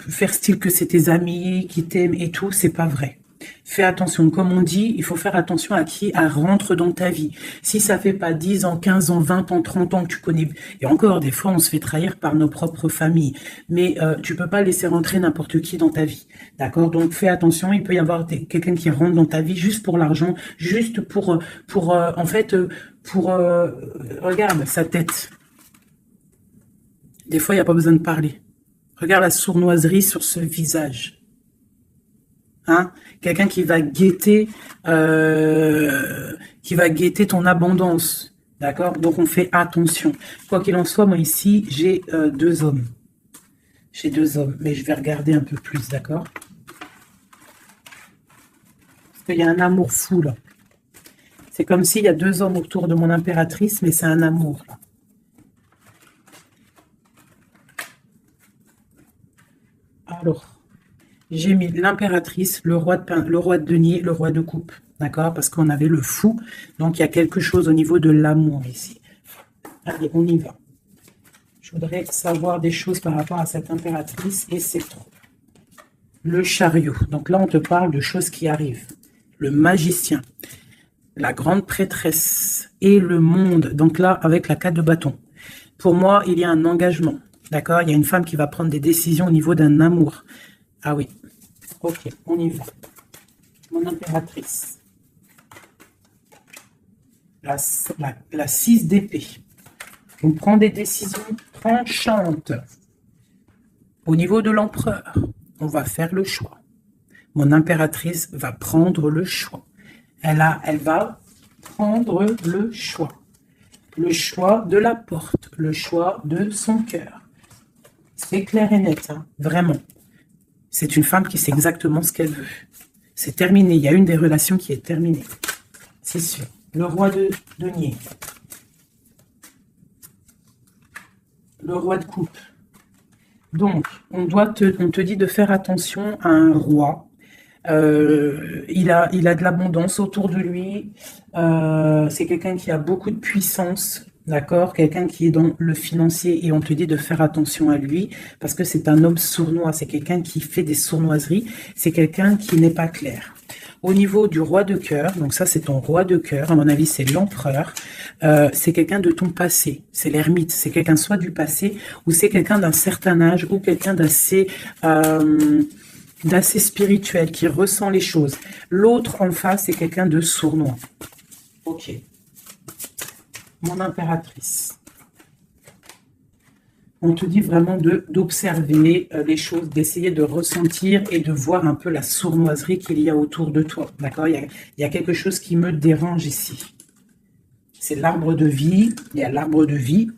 faire style que c'est tes amis, qui t'aiment et tout, c'est pas vrai. Fais attention, comme on dit, il faut faire attention à qui rentre dans ta vie. Si ça fait pas 10 ans, 15 ans, 20 ans, 30 ans que tu connais, et encore des fois on se fait trahir par nos propres familles, mais tu peux pas laisser rentrer n'importe qui dans ta vie, d'accord? Donc fais attention, il peut y avoir quelqu'un qui rentre dans ta vie juste pour l'argent, juste pour en fait, regarde sa tête. Des fois il n'y a pas besoin de parler. Regarde la sournoiserie sur ce visage. Hein? Quelqu'un qui va guetter ton abondance, d'accord? Donc on fait attention. Quoi qu'il en soit, moi ici j'ai deux hommes. J'ai deux hommes, mais je vais regarder un peu plus, d'accord? Parce qu'il y a un amour fou là. C'est comme s'il y a deux hommes autour de mon impératrice, mais c'est un amour là. Alors. J'ai mis l'impératrice, le roi de denier, le roi de coupe. D'accord? Parce qu'on avait le fou. Donc, il y a quelque chose au niveau de l'amour ici. Allez, on y va. Je voudrais savoir des choses par rapport à cette impératrice et c'est trop. Le chariot. Donc là, on te parle de choses qui arrivent. Le magicien. La grande prêtresse. Et le monde. Donc là, avec la 4 de bâton. Pour moi, il y a un engagement. D'accord? Il y a une femme qui va prendre des décisions au niveau d'un amour. Ah oui. Ok, on y va. Mon impératrice. La 6 d'épée. On prend des décisions tranchantes. Au niveau de l'empereur, on va faire le choix. Mon impératrice va prendre le choix. Elle va prendre le choix. Le choix de la porte. Le choix de son cœur. C'est clair et net, hein, vraiment. C'est une femme qui sait exactement ce qu'elle veut. C'est terminé. Il y a une des relations qui est terminée. C'est sûr. Le roi de denier. Le roi de coupe. Donc, on te dit de faire attention à un roi. Il a de l'abondance autour de lui. C'est quelqu'un qui a beaucoup de puissance. D'accord? Quelqu'un qui est dans le financier et on te dit de faire attention à lui parce que c'est un homme sournois, c'est quelqu'un qui fait des sournoiseries, c'est quelqu'un qui n'est pas clair. Au niveau du roi de cœur, donc ça c'est ton roi de cœur, à mon avis c'est l'empereur, c'est quelqu'un de ton passé, c'est l'ermite, c'est quelqu'un soit du passé ou c'est quelqu'un d'un certain âge ou quelqu'un d'assez spirituel, qui ressent les choses. L'autre en face c'est quelqu'un de sournois. Ok. Mon impératrice. On te dit vraiment d'observer les choses, d'essayer de ressentir et de voir un peu la sournoiserie qu'il y a autour de toi. D'accord? Il y a quelque chose qui me dérange ici. C'est l'arbre de vie. Il y a l'arbre de vie.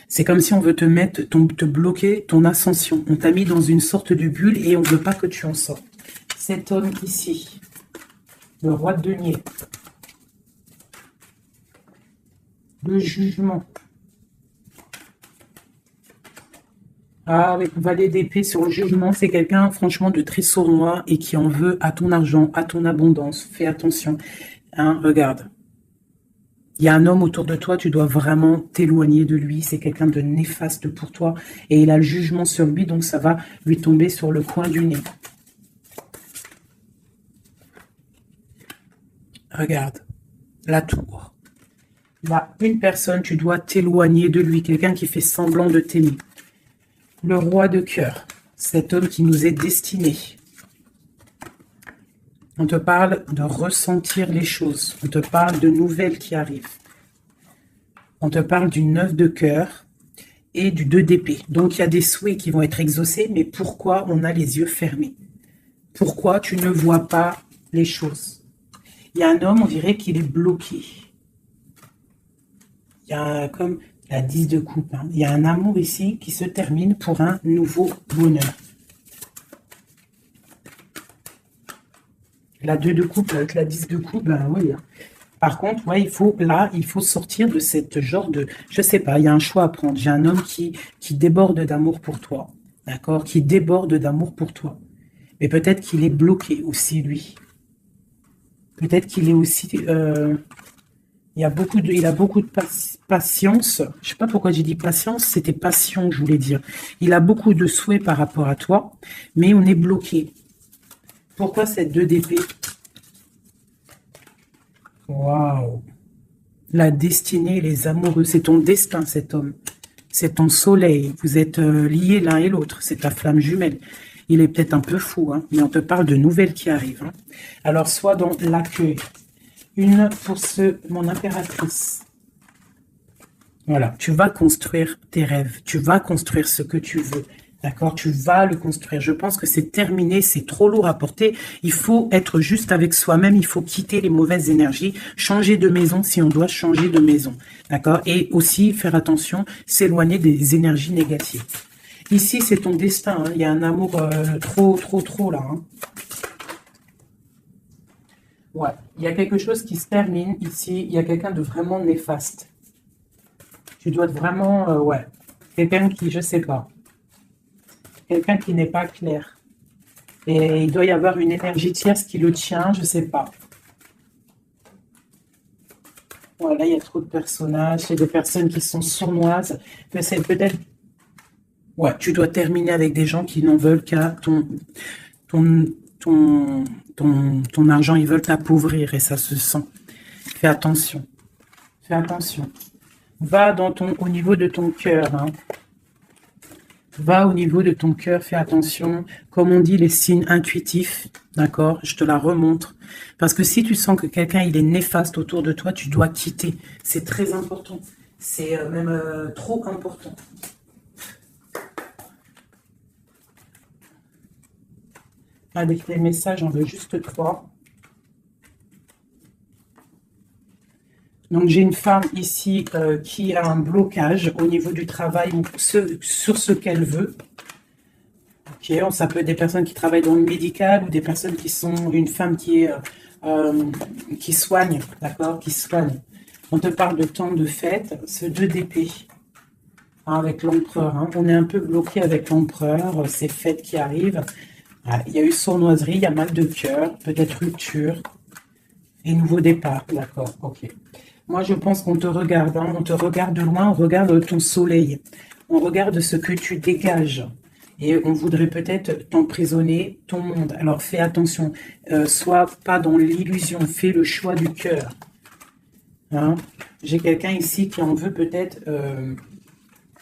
C'est comme si on veut te bloquer ton ascension. On t'a mis dans une sorte de bulle et on ne veut pas que tu en sortes. Cet homme ici, le roi de denier. Le jugement. Ah oui, valet d'épée sur le jugement, c'est quelqu'un franchement de très sournois et qui en veut à ton argent, à ton abondance. Fais attention. Hein, regarde. Il y a un homme autour de toi, tu dois vraiment t'éloigner de lui. C'est quelqu'un de néfaste pour toi. Et il a le jugement sur lui, donc ça va lui tomber sur le coin du nez. Regarde, la tour. Là, une personne, tu dois t'éloigner de lui. Quelqu'un qui fait semblant de t'aimer. Le roi de cœur. Cet homme qui nous est destiné. On te parle de ressentir les choses. On te parle de nouvelles qui arrivent. On te parle du 9 de cœur et du 2 d'épée. Donc, il y a des souhaits qui vont être exaucés, mais pourquoi on a les yeux fermés? Pourquoi tu ne vois pas les choses? Il y a un homme, on dirait qu'il est bloqué. Il y a comme la 10 de coupe. Hein. Il y a un amour ici qui se termine pour un nouveau bonheur. La 2 de coupe avec la 10 de coupe, ben oui. Par contre, ouais, il faut sortir de cette genre de... Je sais pas, il y a un choix à prendre. J'ai un homme qui déborde d'amour pour toi. D'accord? Qui déborde d'amour pour toi. Mais peut-être qu'il est bloqué aussi, lui. Peut-être qu'il est aussi... il a beaucoup de patience. Je sais pas pourquoi j'ai dit patience, c'était passion, je voulais dire. Il a beaucoup de souhaits par rapport à toi, mais on est bloqué. Pourquoi cette 2 d'épée? Waouh! La destinée, les amoureux, c'est ton destin, cet homme. C'est ton soleil. Vous êtes liés l'un et l'autre. C'est ta flamme jumelle. Il est peut-être un peu fou, hein, mais on te parle de nouvelles qui arrivent. Hein. Alors, sois dans l'accueil. Une pour mon impératrice. Voilà, tu vas construire tes rêves. Tu vas construire ce que tu veux. D'accord? Tu vas le construire. Je pense que c'est terminé, c'est trop lourd à porter. Il faut être juste avec soi-même. Il faut quitter les mauvaises énergies. Changer de maison si on doit changer de maison. D'accord? Et aussi faire attention, s'éloigner des énergies négatives. Ici, c'est ton destin. Hein. Il y a un amour trop là. Hein. Ouais. Il y a quelque chose qui se termine ici. Il y a quelqu'un de vraiment néfaste. Tu dois être vraiment... ouais. Quelqu'un qui, je sais pas. Quelqu'un qui n'est pas clair. Et il doit y avoir une énergie tierce qui le tient, je ne sais pas. Voilà, il y a trop de personnages, il y a des personnes qui sont sournoises. Mais c'est peut-être... Ouais, tu dois terminer avec des gens qui n'en veulent qu'à ton argent. Ils veulent t'appauvrir et ça se sent. Fais attention. Fais attention. Va au niveau de ton cœur, hein. Va au niveau de ton cœur, fais attention. Comme on dit, les signes intuitifs, d'accord? Je te la remontre. Parce que si tu sens que quelqu'un il est néfaste autour de toi, tu dois quitter. C'est très important. C'est même trop important. Avec les messages, j'en veux juste 3. Donc, j'ai une femme ici qui a un blocage au niveau du travail ou sur ce qu'elle veut. Ok, ça peut être des personnes qui travaillent dans le médical ou des personnes qui sont une femme qui soigne, d'accord, qui soigne. On te parle de temps de fête, ce 2 d'épée, hein, avec l'empereur. Hein. On est un peu bloqué avec l'empereur, ces fêtes qui arrivent. Ah, il y a eu sournoiserie, il y a mal de cœur, peut-être rupture et nouveau départ, d'accord, ok. Moi, je pense qu'on te regarde, hein, on te regarde de loin, on regarde ton soleil, on regarde ce que tu dégages. Et on voudrait peut-être t'emprisonner, ton monde. Alors, fais attention, sois pas dans l'illusion, fais le choix du cœur. Hein? J'ai quelqu'un ici qui en veut peut-être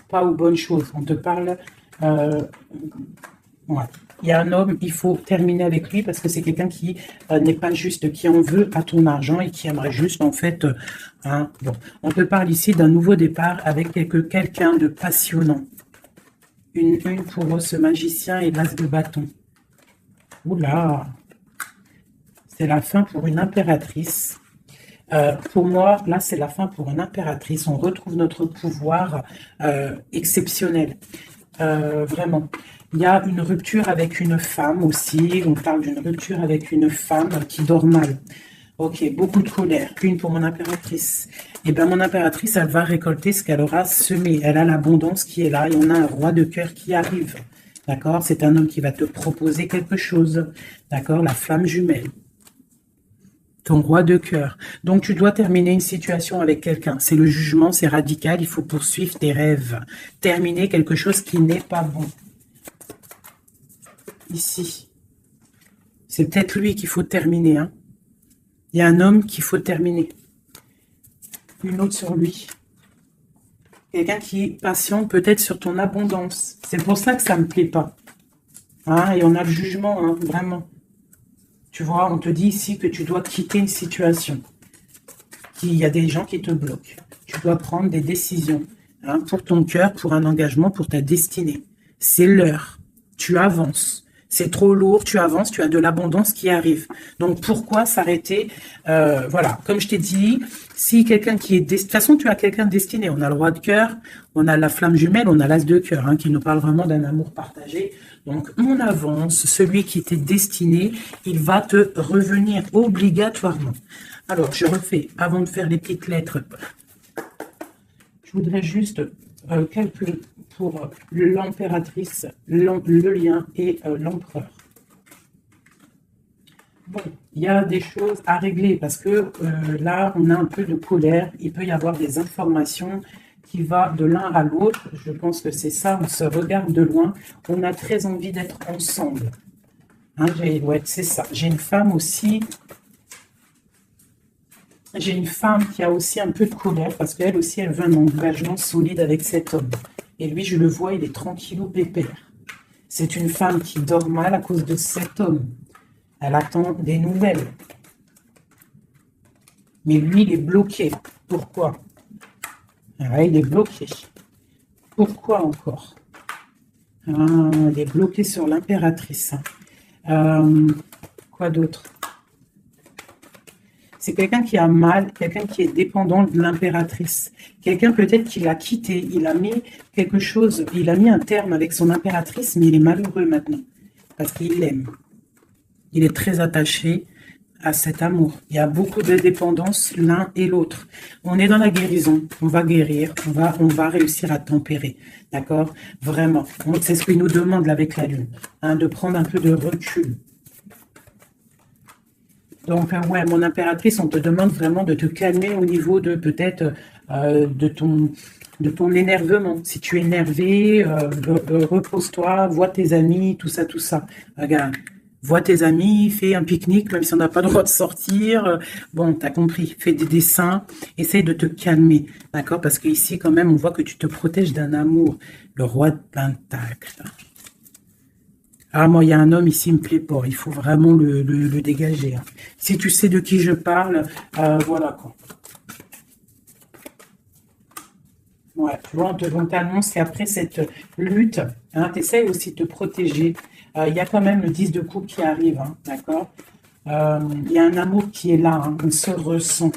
pas aux bonnes choses. On te parle... ouais. Il y a un homme, il faut terminer avec lui parce que c'est quelqu'un qui n'est pas juste, qui en veut à ton argent et qui aimerait juste, en fait... hein, bon. On te parle ici d'un nouveau départ avec quelqu'un de passionnant. Une pour ce magicien et l'as de bâton. Oula! C'est la fin pour une impératrice. Pour moi, là, c'est la fin pour une impératrice. On retrouve notre pouvoir exceptionnel. Vraiment. Il y a une rupture avec une femme aussi. On parle d'une rupture avec une femme qui dort mal. Ok, beaucoup de colère. Une pour mon impératrice. Et bien, mon impératrice, elle va récolter ce qu'elle aura semé. Elle a l'abondance qui est là. Et on a un roi de cœur qui arrive. D'accord? C'est un homme qui va te proposer quelque chose. D'accord? La flamme jumelle. ton roi de cœur. Donc, tu dois terminer une situation avec quelqu'un. C'est le jugement, c'est radical. Il faut poursuivre tes rêves. Terminer quelque chose qui n'est pas bon. Ici. C'est peut-être lui qu'il faut terminer. Hein. Il y a un homme qu'il faut terminer. Une autre sur lui. Quelqu'un qui patiente peut-être sur ton abondance. C'est pour ça que ça ne me plaît pas. Hein, et on a le jugement, hein, vraiment. Tu vois, on te dit ici que tu dois quitter une situation. Il y a des gens qui te bloquent. Tu dois prendre des décisions hein, pour ton cœur, pour un engagement, pour ta destinée. C'est l'heure. Tu avances. C'est trop lourd, tu avances, tu as de l'abondance qui arrive. Donc, pourquoi s'arrêter voilà, comme je t'ai dit, si quelqu'un qui est... De toute façon, tu as quelqu'un destiné. On a le roi de cœur, on a la flamme jumelle, on a l'as de cœur, hein, qui nous parle vraiment d'un amour partagé. Donc, on avance. Celui qui t'est destiné, il va te revenir obligatoirement. Alors, je refais, avant de faire les petites lettres, je voudrais juste calculer pour l'impératrice, le lien et l'empereur. Bon, il y a des choses à régler parce que là, on a un peu de colère. Il peut y avoir des informations qui vont de l'un à l'autre. Je pense que c'est ça, on se regarde de loin. On a très envie d'être ensemble. Hein, ouais, c'est ça. J'ai une femme aussi... J'ai une femme qui a aussi un peu de colère parce qu'elle aussi, elle veut un engagement solide avec cet homme. Et lui, je le vois, il est tranquillou pépère. C'est une femme qui dort mal à cause de cet homme. Elle attend des nouvelles. Mais lui, il est bloqué. Pourquoi? Ah, il est bloqué. Pourquoi encore? Ah, il est bloqué sur l'impératrice. Quoi d'autre? C'est quelqu'un qui a mal, quelqu'un qui est dépendant de l'impératrice. Quelqu'un peut-être qui l'a quitté, il a mis quelque chose, il a mis un terme avec son impératrice, mais il est malheureux maintenant, parce qu'il l'aime. Il est très attaché à cet amour. Il y a beaucoup de dépendance l'un et l'autre. On est dans la guérison, on va guérir, on va réussir à tempérer, d'accord? Vraiment, c'est ce qu'il nous demande là, avec la lune, hein, de prendre un peu de recul. Donc, ouais, mon impératrice, on te demande vraiment de te calmer au niveau de peut-être de ton énervement. Si tu es énervé, repose-toi, vois tes amis, tout ça, tout ça. Regarde, vois tes amis, fais un pique-nique, même si on n'a pas le droit de sortir. Bon, t'as compris, fais des dessins, essaye de te calmer, d'accord? Parce qu'ici, quand même, on voit que tu te protèges d'un amour. Le roi de Pentacle. Ah, moi, il y a un homme ici, il me plaît pas. Il faut vraiment le dégager. Hein. Si tu sais de qui je parle, voilà quoi. Ouais, tu vois, on t'annonce qu'après cette lutte, hein, tu essaies aussi de te protéger. Il y a quand même le 10 de coupe qui arrive, hein, d'accord? Il y a un amour qui est là, hein, on se ressent.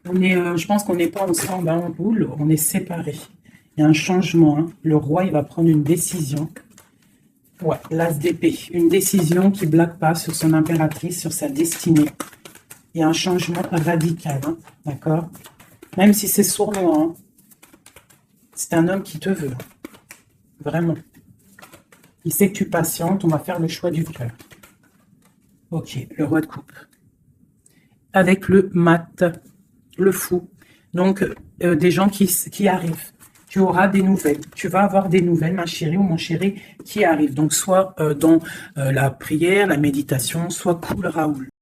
Je pense qu'on n'est pas ensemble hein, en boule, on est séparés. Il y a un changement. Hein. Le roi, il va prendre une décision. Ouais, l'as d'épée. Une décision qui ne blague pas sur son impératrice, sur sa destinée. Il y a un changement radical, hein, d'accord? Même si c'est sournois, hein. C'est un homme qui te veut. Vraiment. Il sait que tu patientes, on va faire le choix du cœur. Ok, le roi de coupe. Avec le mat, le fou. Donc, des gens qui arrivent. Tu auras des nouvelles. Tu vas avoir des nouvelles, ma chérie ou mon chéri, qui arrivent. Donc, soit dans la prière, la méditation, soit cool Raoul.